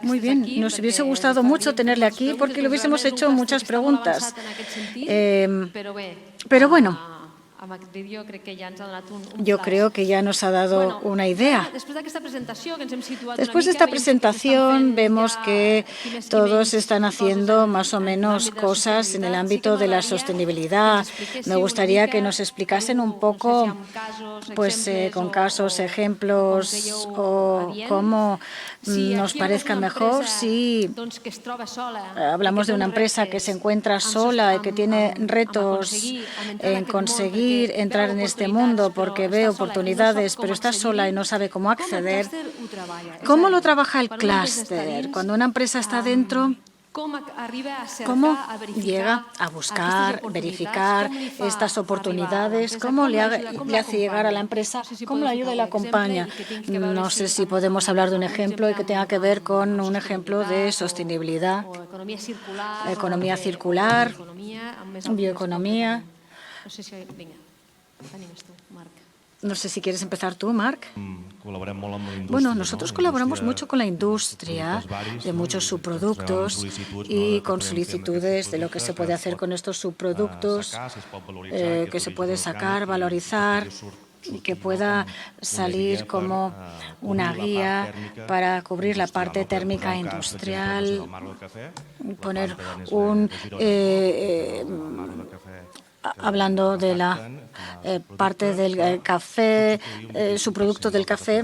Muy bien, nos hubiese gustado mucho tenerle aquí porque le hubiésemos hecho muchas preguntas. Pero bueno, yo creo que ya nos ha dado una idea. Después de esta presentación vemos que todos están haciendo más o menos cosas en el ámbito de la sostenibilidad. Me gustaría que nos explicasen un poco, pues con casos, ejemplos, o cómo nos parezca mejor si hablamos de una empresa que se encuentra sola y que tiene retos en conseguir entrar en este mundo porque ve oportunidades, pero está sola y no sabe cómo acceder. ¿Cómo lo trabaja el clúster? Cuando una empresa está dentro, ¿cómo llega a buscar, verificar estas oportunidades? ¿Cómo le hace llegar a la empresa? ¿Cómo le ayuda y la acompaña? No sé si podemos hablar de un ejemplo y que tenga que ver con un ejemplo de sostenibilidad, economía circular, bioeconomía. No sé si quieres empezar tú, Marc. Bueno, nosotros colaboramos mucho con la industria de muchos subproductos y con solicitudes de lo que se puede hacer con estos subproductos, que se puede sacar, valorizar y que pueda salir como una guía para cubrir la parte térmica industrial, poner un... hablando de la parte del café, subproducto del café,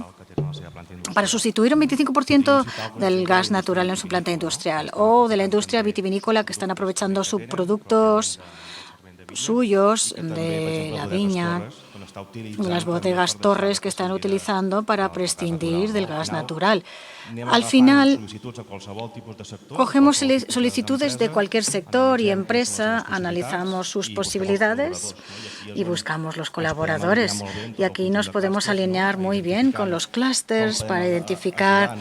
para sustituir un 25% del gas natural en su planta industrial, o de la industria vitivinícola, que están aprovechando subproductos suyos de la viña las bodegas torres que están utilizando para prescindir del gas natural. Al final, cogemos solicitudes de cualquier sector y empresa, analizamos sus posibilidades y buscamos los colaboradores. Y aquí nos podemos alinear muy bien con los clústeres para identificar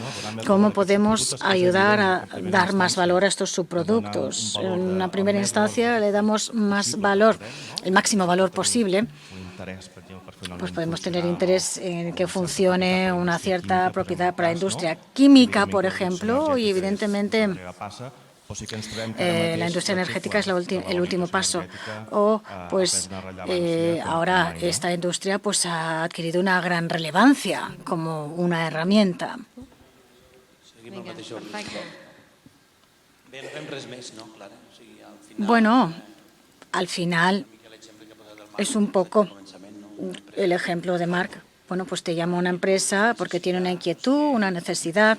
cómo podemos ayudar a dar más valor a estos subproductos. En una primera instancia le damos más valor, el máximo valor posible. Pues podemos tener interés en que funcione una cierta propiedad para la industria química, por ejemplo, y evidentemente la industria energética es el último paso. O, pues, ahora esta industria pues ha adquirido una gran relevancia como una herramienta. Bueno, al final es un poco el ejemplo de Marc. Bueno, pues te llama una empresa porque tiene una inquietud, una necesidad.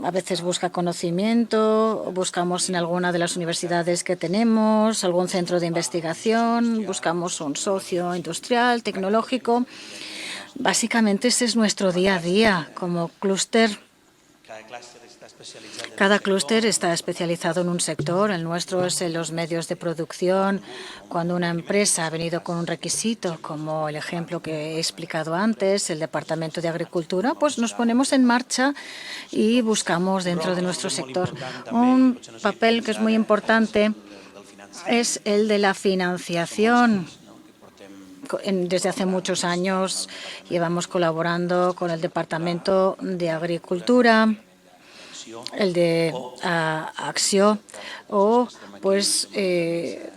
A veces busca conocimiento, buscamos en alguna de las universidades que tenemos, algún centro de investigación, buscamos un socio industrial, tecnológico. Básicamente ese es nuestro día a día como clúster. Cada clúster está especializado en un sector. El nuestro es en los medios de producción. Cuando una empresa ha venido con un requisito, como el ejemplo que he explicado antes, el Departamento de Agricultura, pues nos ponemos en marcha y buscamos dentro de nuestro sector. Un papel que es muy importante es el de la financiación. Desde hace muchos años llevamos colaborando con el Departamento de Agricultura, el de Acció o pues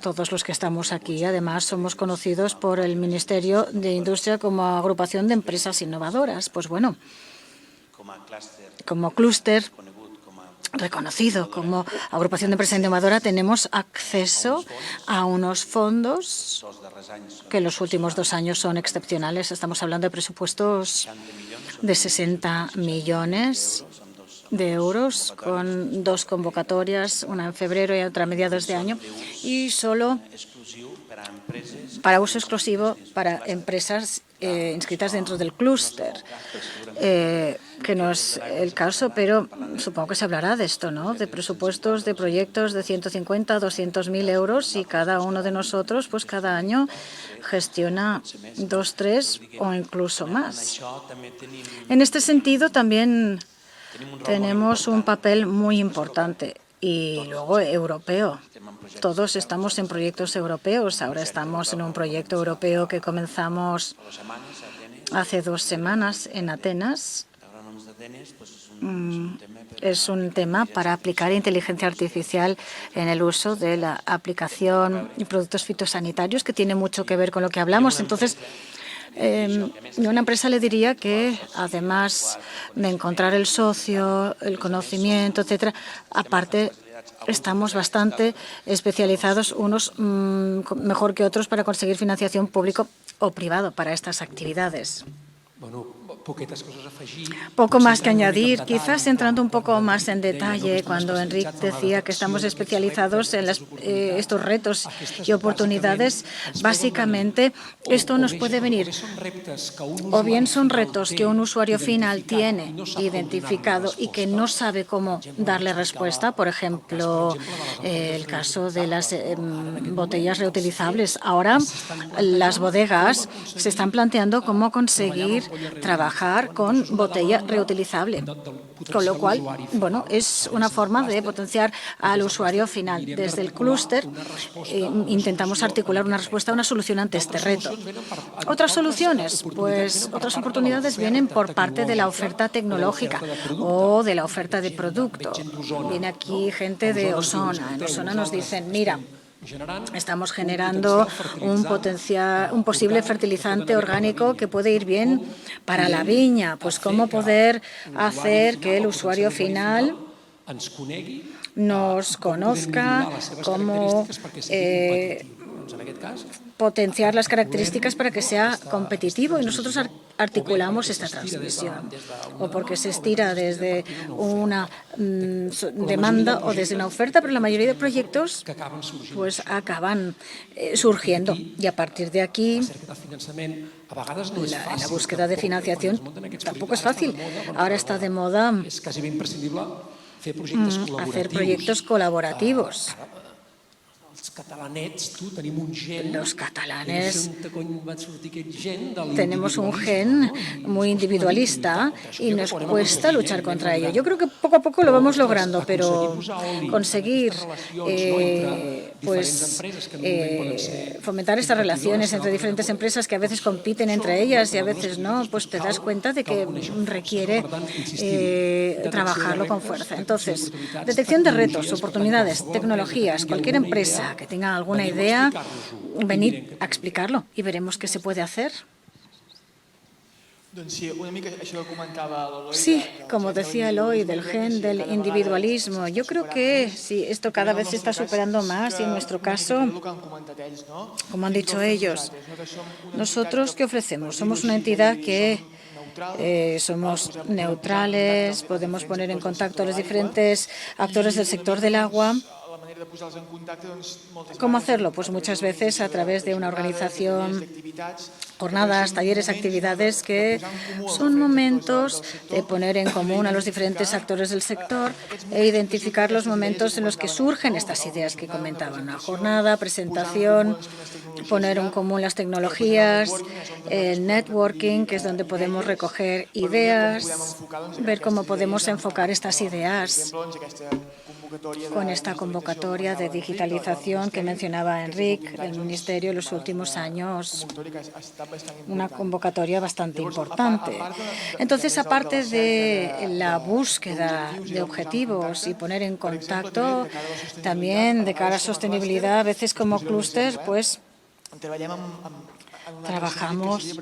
todos los que estamos aquí. Además, somos conocidos por el Ministerio de Industria como agrupación de empresas innovadoras. Pues bueno, como clúster reconocido como agrupación de empresas innovadoras, tenemos acceso a unos fondos que en los últimos 2 años son excepcionales. Estamos hablando de presupuestos de 60 millones de euros, con 2 convocatorias, una en febrero y otra a mediados de año, y solo para uso exclusivo para empresas inscritas dentro del clúster, que no es el caso, pero supongo que se hablará de esto, ¿no? De presupuestos de proyectos de 150 a 200.000 euros y cada uno de nosotros, pues cada año gestiona 2, 3 o incluso más. En este sentido, también tenemos un papel muy importante y luego europeo. Todos estamos en proyectos europeos. Ahora estamos en un proyecto europeo que comenzamos hace 2 semanas en Atenas. Es un tema para aplicar inteligencia artificial en el uso de la aplicación y productos fitosanitarios, que tiene mucho que ver con lo que hablamos. Entonces, a una empresa le diría que, además de encontrar el socio, el conocimiento, etcétera, aparte estamos bastante especializados, unos mejor que otros, para conseguir financiación público o privado para estas actividades. Poco más que añadir, quizás entrando un poco más en detalle, cuando Enric decía que estamos especializados en estos retos y oportunidades, básicamente esto nos puede venir, o bien son retos que un usuario final tiene identificado y que no sabe cómo darle respuesta, por ejemplo, el caso de las botellas reutilizables. Ahora las bodegas se están planteando cómo conseguir trabajar con botella reutilizable, con lo cual, bueno, es una forma de potenciar al usuario final. Desde el clúster intentamos articular una respuesta, una solución ante este reto. Otras soluciones, pues otras oportunidades vienen por parte de la oferta tecnológica o de la oferta de producto. Viene aquí gente de Osona. En Osona nos dicen, mira, estamos generando un posible fertilizante orgánico que puede ir bien para la viña. Pues cómo poder hacer que el usuario final nos conozca, cómo potenciar las características para que sea competitivo, y nosotros articulamos esta transmisión, o porque se estira desde una demanda o desde una oferta, pero la mayoría de proyectos pues acaban surgiendo, y a partir de aquí la búsqueda de financiación tampoco es fácil. Ahora está de moda hacer proyectos colaborativos. Los catalanes tenemos un gen muy individualista y nos cuesta luchar contra ello. Yo creo que poco a poco lo vamos logrando, pero conseguir fomentar estas relaciones entre diferentes empresas que a veces compiten entre ellas y a veces no, pues te das cuenta de que requiere trabajarlo con fuerza. Entonces, detección de retos, oportunidades, tecnologías, cualquier empresa que tenga alguna idea, venir a explicarlo y veremos qué se puede hacer. Sí, como decía Eloi, del gen del individualismo. Yo creo que sí, esto cada vez se está superando más y en nuestro caso, como han dicho ellos, nosotros ¿qué ofrecemos? Somos una entidad que somos neutrales, podemos poner en contacto a los diferentes actores del sector del agua. ¿Cómo hacerlo? Pues muchas veces a través de una organización, jornadas, talleres, actividades que son momentos de poner en común a los diferentes actores del sector e identificar los momentos en los que surgen estas ideas que comentaban. Una jornada, presentación, poner en común las tecnologías, el networking, que es donde podemos recoger ideas, ver cómo podemos enfocar estas ideas con esta convocatoria de digitalización que mencionaba Enric del Ministerio en los últimos años, una convocatoria bastante importante. Entonces, aparte de la búsqueda de objetivos y poner en contacto, también de cara a sostenibilidad, a veces como clúster, pues trabajamos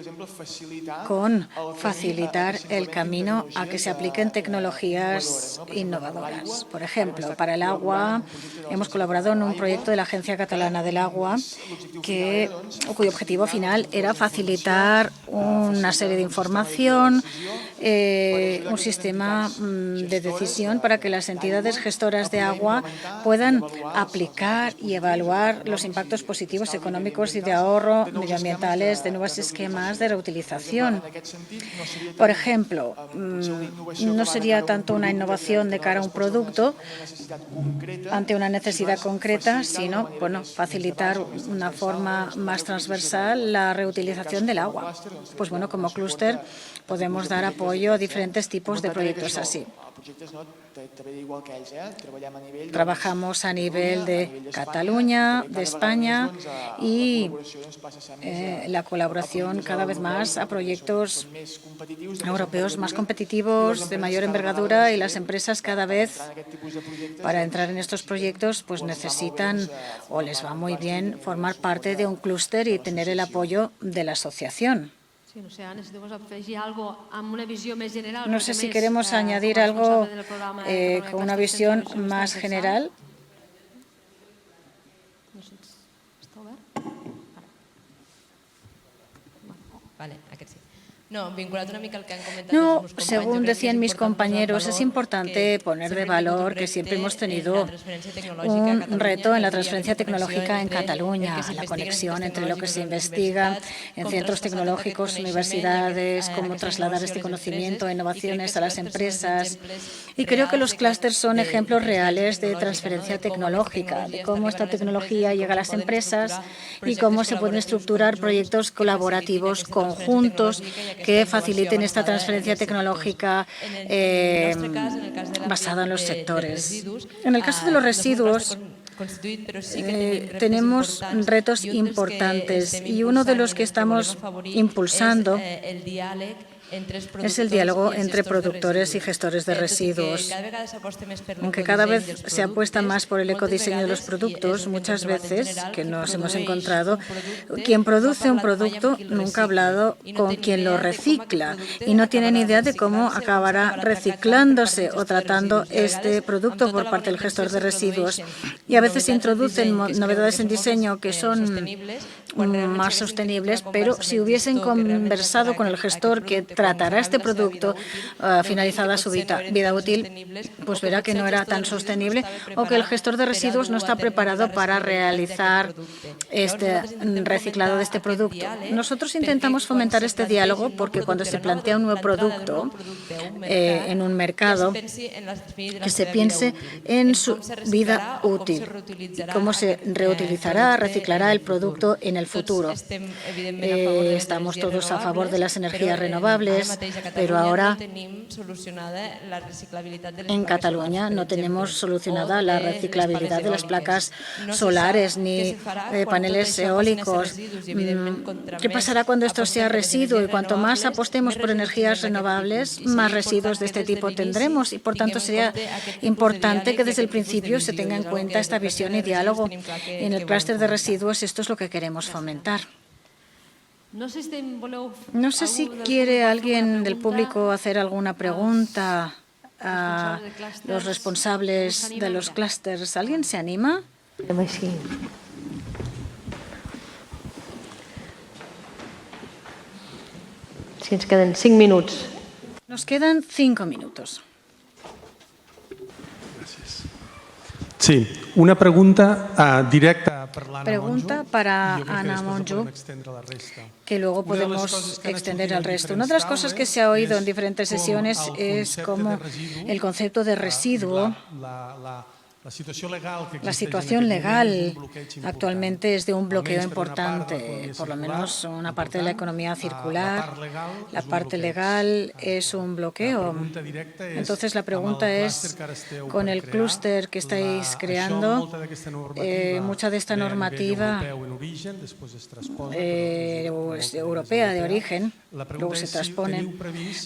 con facilitar el camino a que se apliquen tecnologías innovadoras. Por ejemplo, para el agua hemos colaborado en un proyecto de la Agencia Catalana del Agua cuyo objetivo final era facilitar una serie de información, un sistema de decisión para que las entidades gestoras de agua puedan aplicar y evaluar los impactos positivos económicos y de ahorro medioambiental de nuevos esquemas de reutilización. Por ejemplo, no sería tanto una innovación de cara a un producto ante una necesidad concreta, sino facilitar una forma más transversal la reutilización del agua. Pues bueno, como clúster podemos dar apoyo a diferentes tipos de proyectos así. Trabajamos a nivel de Cataluña, de España y la colaboración cada vez más a proyectos europeos más competitivos, de mayor envergadura, y las empresas cada vez para entrar en estos proyectos pues necesitan o les va muy bien formar parte de un clúster y tener el apoyo de la asociación. No sé si queremos añadir algo con una visión más general. No, vinculat una mica al que han comentado. No, según decían mis compañeros, es importante poner de valor que siempre hemos tenido un reto en la transferencia tecnológica en Cataluña, la conexión entre lo que se investiga en centros tecnológicos, universidades, cómo trasladar este conocimiento e innovaciones a las empresas. Y creo que los clústeres son ejemplos reales de transferencia tecnológica, de cómo esta tecnología llega a las empresas y cómo se pueden estructurar proyectos colaborativos conjuntos que faciliten esta transferencia tecnológica basada en los sectores. En el caso de los residuos, tenemos retos importantes y uno de los que estamos impulsando es el diálogo entre productores y gestores de residuos. Aunque cada vez se apuesta más por el ecodiseño de los productos, muchas veces que nos hemos encontrado, quien produce un producto nunca ha hablado con quien lo recicla y no tiene ni idea de cómo acabará reciclándose o tratando este producto por parte del gestor de residuos. Y a veces se introducen novedades en diseño que son más sostenibles, pero si hubiesen conversado con el gestor que tratará este producto finalizada su vida útil, pues verá que no era tan sostenible o que el gestor de residuos no está preparado para realizar este reciclado de este producto. Nosotros intentamos fomentar este diálogo porque cuando se plantea un nuevo producto en un mercado, que se piense en su vida útil, cómo se reutilizará, reciclará el producto en el futuro. Estamos todos a favor de las energías renovables, pero ahora en Cataluña no tenemos solucionada la reciclabilidad de las placas solares ni de paneles eólicos. ¿Qué pasará cuando esto sea residuo? Y cuanto más apostemos por energías renovables, más residuos de este tipo tendremos. Y, por tanto, sería importante que desde el principio se tenga en cuenta esta visión y diálogo. En el clúster de residuos esto es lo que queremos fomentar. No sé si quiere alguien del público hacer alguna pregunta a los responsables de los clústeres. ¿Alguien se anima? Si ens queden 5 minuts. Nos quedan 5 minutos. Sí, una pregunta directa para Anna Monjo, que luego podemos extender al resto. Una de las cosas que se ha oído en diferentes sesiones es cómo el concepto de residuo, la situación legal actualmente es de un bloqueo importante, por lo menos una parte de la economía circular. La parte legal es un bloqueo. Entonces, la pregunta es, con el clúster que estáis creando, mucha de esta normativa europea de origen, luego se transpone.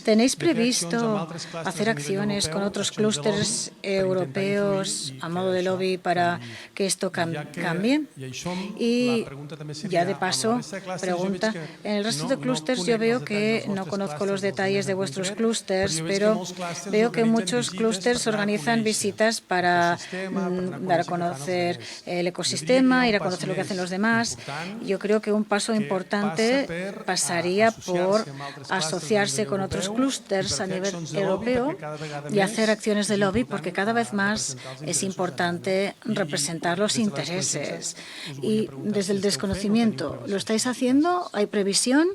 ¿Tenéis previsto hacer acciones con otros clústeres europeos a modo de lobby para que esto cambie? Y ya de paso, pregunta, en el resto de clústeres yo veo que no conozco los detalles de vuestros clústeres, pero veo que muchos clústeres organizan visitas para dar a conocer el ecosistema, ir a conocer lo que hacen los demás. Yo creo que un paso importante pasaría por asociarse con otros clústeres a nivel europeo y hacer acciones de lobby, porque cada vez más es importante representar los intereses. Y desde el desconocimiento, ¿lo estáis haciendo? ¿Hay previsión?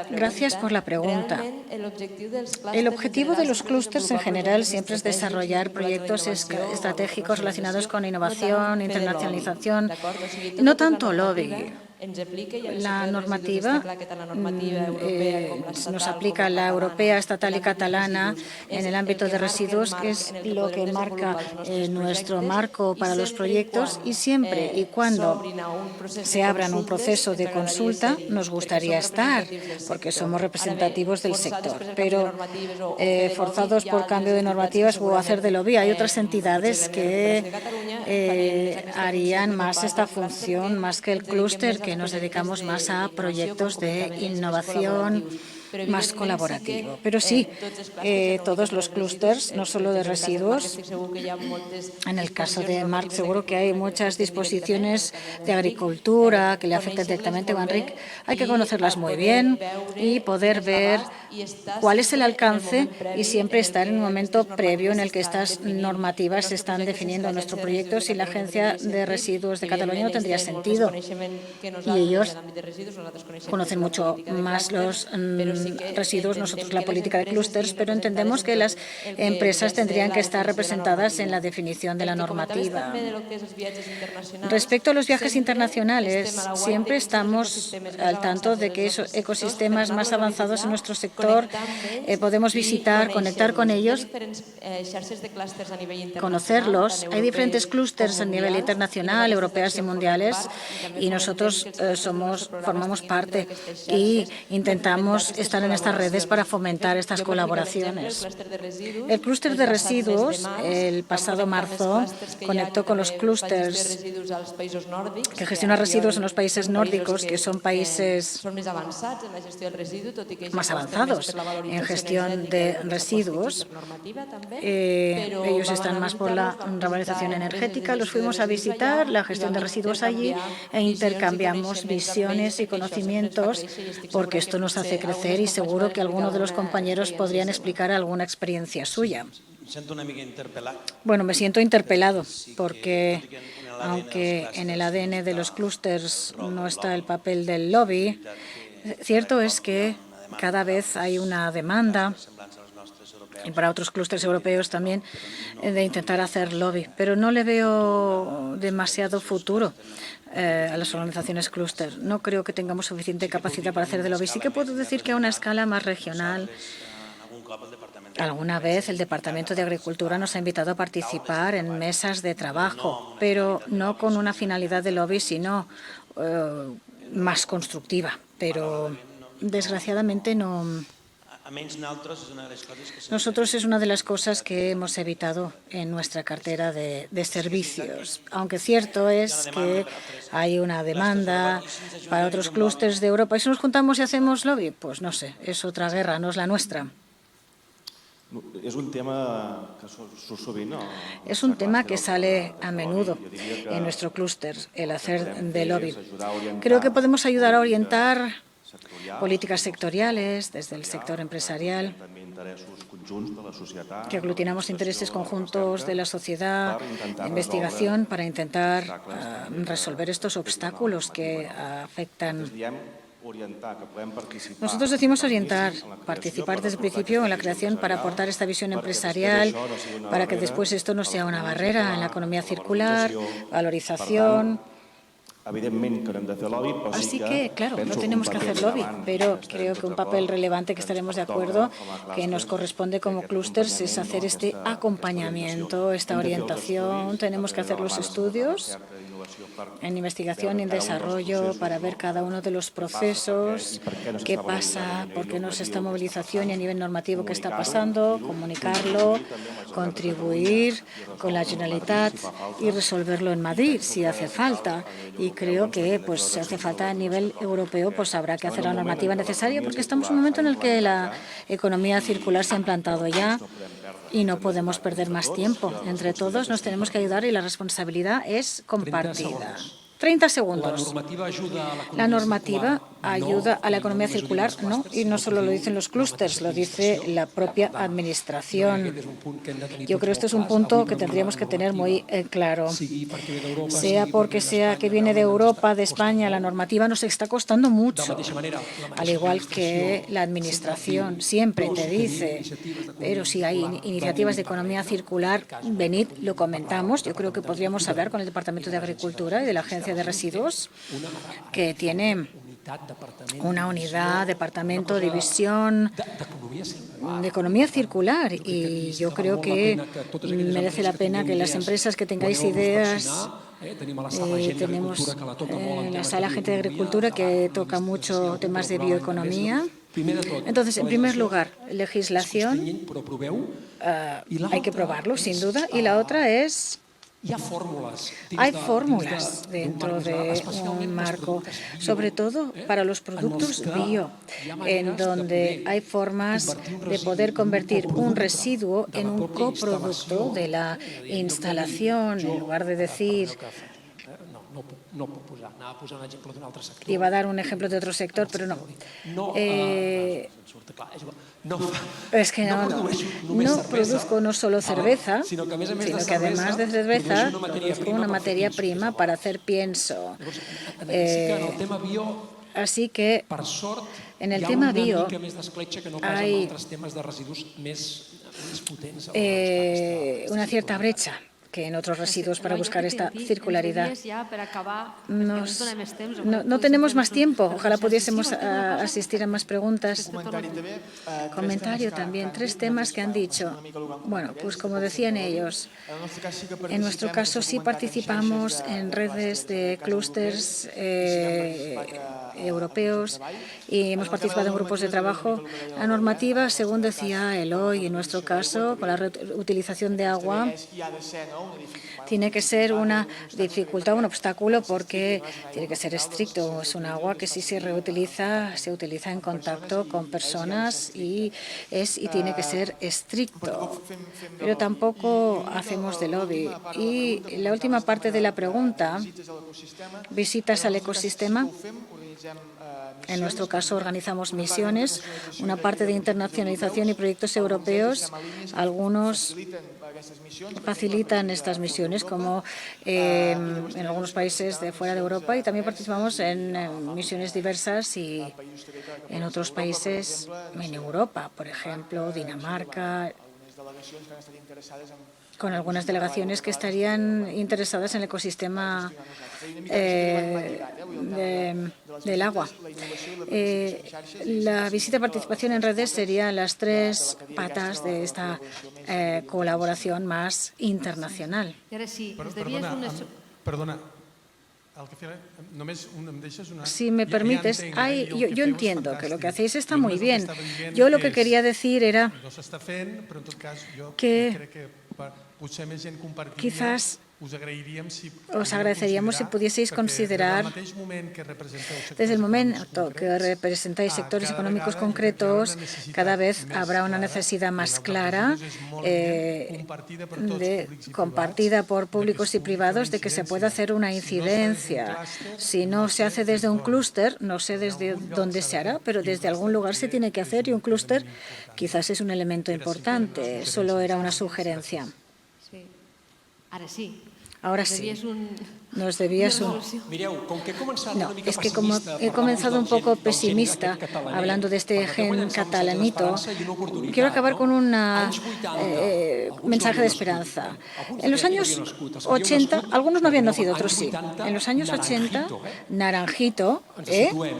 Gracias por la pregunta. El objetivo de los clústeres en general siempre es desarrollar proyectos estratégicos relacionados con innovación, internacionalización, no tanto lobby. La normativa nos aplica la europea, estatal y catalana en el ámbito de residuos, que es lo que marca nuestro marco para los proyectos, y siempre y cuando se abran un proceso de consulta nos gustaría estar, porque somos representativos del sector. Pero forzados por cambio de normativas o hacer de lobby, hay otras entidades que harían más esta función, más que el clúster, que nos dedicamos más a proyectos de innovación más colaborativo. Pero sí, todos los clústeres, no solo de residuos. En el caso de Marc, seguro que hay muchas disposiciones de agricultura que le afectan directamente a Enric. Hay que conocerlas muy bien y poder ver cuál es el alcance y siempre estar en un momento previo en el que estas normativas se están definiendo en nuestro proyecto. Si la Agencia de Residuos de Cataluña no tendría sentido. Y ellos conocen mucho más los residuos, nosotros la política de clústeres, pero entendemos que las empresas tendrían que estar representadas en la definición de la normativa. Respecto a los viajes internacionales, siempre estamos al tanto de que esos ecosistemas más avanzados en nuestro sector podemos visitar, conectar con ellos, conocerlos. Hay diferentes clústeres a nivel internacional, europeos y mundiales, y nosotros formamos parte y intentamos estar en estas redes para fomentar estas colaboraciones. El clúster de residuos, el pasado marzo, conectó con los clústeres que gestionan residuos en los países nórdicos, que son países más avanzados en gestión de residuos. Ellos están más por la revalorización energética. Los fuimos a visitar, la gestión de residuos allí, e intercambiamos visiones y conocimientos, porque esto nos hace crecer y seguro que algunos de los compañeros podrían explicar alguna experiencia suya. Bueno, me siento interpelado porque, aunque en el ADN de los clústeres no está el papel del lobby, cierto es que cada vez hay una demanda, y para otros clústeres europeos también, de intentar hacer lobby. Pero no le veo demasiado futuro a las organizaciones clúster. No creo que tengamos suficiente capacidad para hacer de lobby. Sí que puedo decir que a una escala más regional, alguna vez el Departamento de Agricultura nos ha invitado a participar en mesas de trabajo, pero no con una finalidad de lobby, sino más constructiva. Pero desgraciadamente no. Nosotros es una de las cosas que hemos evitado en nuestra cartera de servicios, aunque cierto es que hay una demanda para otros clústeres de Europa. ¿Y si nos juntamos y hacemos lobby? Pues no sé, es otra guerra, no es la nuestra. Es un tema que Es un tema que sale a menudo en nuestro clúster, el hacer de lobby. Creo que podemos ayudar a orientar políticas sectoriales desde el sector empresarial, que aglutinamos intereses conjuntos de la sociedad, investigación, para intentar resolver estos obstáculos que afectan. Nosotros decimos orientar, participar desde el principio en la creación para aportar esta visión empresarial, para que después esto no sea una barrera en la economía circular, valorización. Así que, claro, no tenemos que hacer lobby, pero creo que un papel relevante que estaremos de acuerdo que nos corresponde como clústeres es hacer este acompañamiento, esta orientación. Tenemos que hacer los estudios en investigación y en desarrollo para ver cada uno de los procesos, qué pasa, por qué no es esta movilización y a nivel normativo qué está pasando, comunicarlo, contribuir con la Generalitat y resolverlo en Madrid si hace falta. Y creo que si hace falta a nivel europeo, pues habrá que hacer la normativa necesaria, porque estamos en un momento en el que la economía circular se ha implantado ya y no podemos perder más tiempo. Entre todos nos tenemos que ayudar y la responsabilidad es compartida. 30 segundos. La normativa ayuda a la economía circular, ¿no? Y no solo lo dicen los clústeres, lo dice la propia Administración. Yo creo que esto es un punto que tendríamos que tener muy claro. Sea porque sea que viene de Europa, de España, la normativa nos está costando mucho. Al igual que la Administración siempre te dice, pero si hay iniciativas de economía circular, venid, lo comentamos. Yo creo que podríamos hablar con el Departamento de Agricultura y de la Agencia de Residuos, que tiene una unidad, departamento, división de economía circular, y yo creo que merece la pena que las empresas que tengáis ideas. Tenemos en la sala gente de agricultura que toca mucho temas de bioeconomía. Entonces, en primer lugar, legislación, hay que probarlo, sin duda, y la otra es hay fórmulas dentro de un marco, sobre todo para los productos bio, en donde hay formas de poder convertir un residuo en un coproducto de la instalación, en lugar de decir. Iba a dar un ejemplo de otro sector, pero no. Es que no produzco no solo cerveza, sino que además de cerveza produzco una materia prima para hacer pienso. Así que, en el tema bio, hay una cierta brecha que en otros residuos para buscar esta circularidad. No tenemos más tiempo. Ojalá pudiésemos asistir a más preguntas. Comentario también. 3 temas que han dicho. Bueno, pues como decían ellos, en nuestro caso sí participamos en redes de clústeres europeos y hemos participado en grupos de trabajo. La normativa, según decía Eloy, en nuestro caso, con la reutilización de agua, tiene que ser una dificultad, un obstáculo, porque tiene que ser estricto. Es un agua que si se reutiliza, se utiliza en contacto con personas y tiene que ser estricto. Pero tampoco hacemos de lobby. Y la última parte de la pregunta, visitas al ecosistema. En nuestro caso organizamos misiones, una parte de internacionalización y proyectos europeos. Algunos facilitan estas misiones, como en algunos países de fuera de Europa, y también participamos en misiones diversas y en otros países en Europa, por ejemplo, Dinamarca, con algunas delegaciones que estarían interesadas en el ecosistema del agua. La visita y participación en redes serían las 3 patas de esta colaboración más internacional. Perdona. Si me permites, yo entiendo que lo que hacéis está muy bien. Yo lo que quería decir era que quizás os agradeceríamos si pudieseis considerar, desde el momento que representáis sectores económicos concretos, cada vez habrá una necesidad más clara, compartida por públicos y privados, de que se pueda hacer una incidencia. Si no se hace desde un clúster, no sé desde dónde se hará, pero desde algún lugar se tiene que hacer, y un clúster quizás es un elemento importante. Solo era una sugerencia. Ahora sí. Nos debías un... No, es que como he comenzado un poco pesimista hablando de este gen catalanito, quiero acabar con un mensaje de esperanza. En los años 80, algunos no habían nacido, otros sí. En los años 80, Naranjito,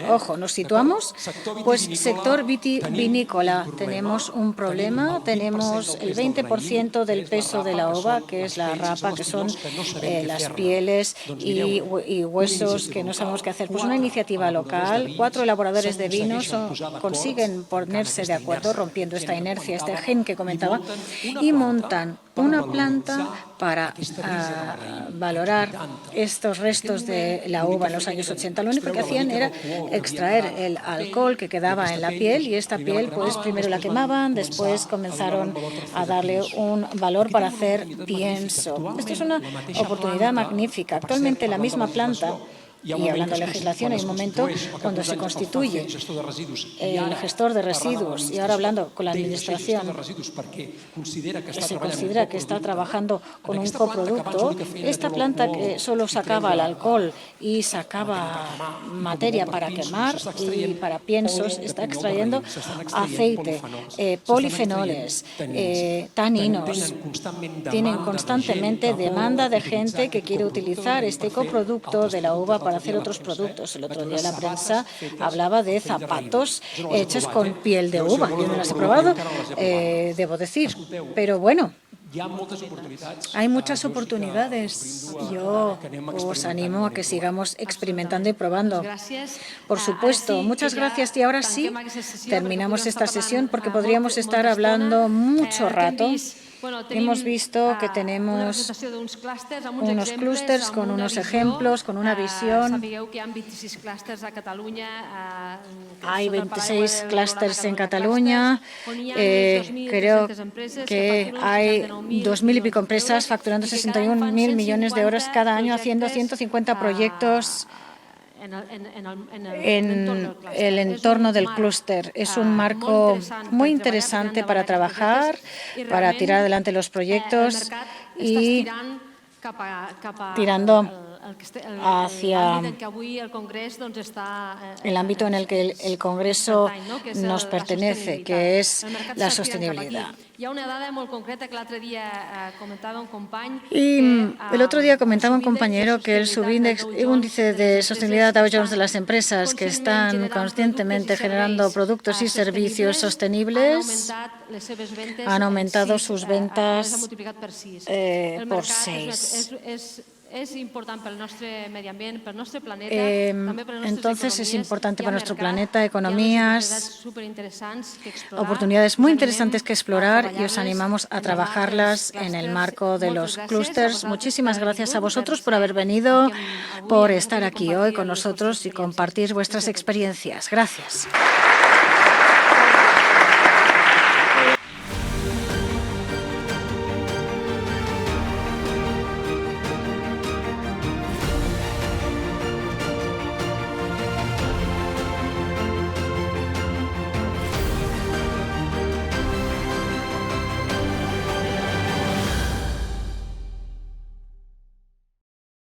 ojo, nos situamos, pues sector vinícola. Tenemos un problema, tenemos el 20% del peso de la ova, que es la rapa, que son las pieles y huesos, que no sabemos qué hacer. Pues una iniciativa local, 4 elaboradores de vinos consiguen ponerse de acuerdo, rompiendo esta inercia, este gen que comentaba, y montan una planta para valorar estos restos de la uva en los años 80. Lo único que hacían era extraer el alcohol que quedaba en la piel, y esta piel, pues primero la quemaban, después comenzaron a darle un valor para hacer pienso. Esto es una oportunidad magnífica. Actualmente la misma planta, y hablando de legislación, hay un momento cuando se constituye el gestor de residuos, y ahora hablando con la Administración, se considera que está trabajando con un coproducto. Esta planta que solo sacaba el alcohol y sacaba materia para quemar y para piensos, está extrayendo aceite, polifenoles, taninos. Tienen constantemente demanda de gente que quiere utilizar este coproducto de la uva para hacer otros productos. El otro día la prensa hablaba de zapatos hechos con piel de uva. Yo no las he probado, debo decir, pero bueno, hay muchas oportunidades. Yo os animo a que sigamos experimentando y probando. Por supuesto, muchas gracias. Y ahora sí, terminamos esta sesión, porque podríamos estar hablando mucho rato. Hemos visto que tenemos unos clústeres con unos ejemplos, con una visión. Hay 26 clústeres en Cataluña. Creo que hay 2.000 y pico empresas facturando 61.000 millones de euros cada año, haciendo 150 proyectos en el entorno del clúster. Es un marco muy interesante para trabajar, para tirar adelante los proyectos y tirando hacia el ámbito en el que el Congreso nos pertenece, que es la sostenibilidad. Y el otro día comentaba un compañero que el subíndice de sostenibilidad Dow Jones de las empresas que están constantemente generando productos y servicios sostenibles han aumentado sus ventas por 6. Entonces es importante para nuestro planeta, economías, oportunidades muy interesantes que explorar y os animamos a trabajarlas en el marco de los clústeres. Muchísimas gracias a vosotros por haber venido, por estar aquí hoy con nosotros y compartir vuestras experiencias. Gracias.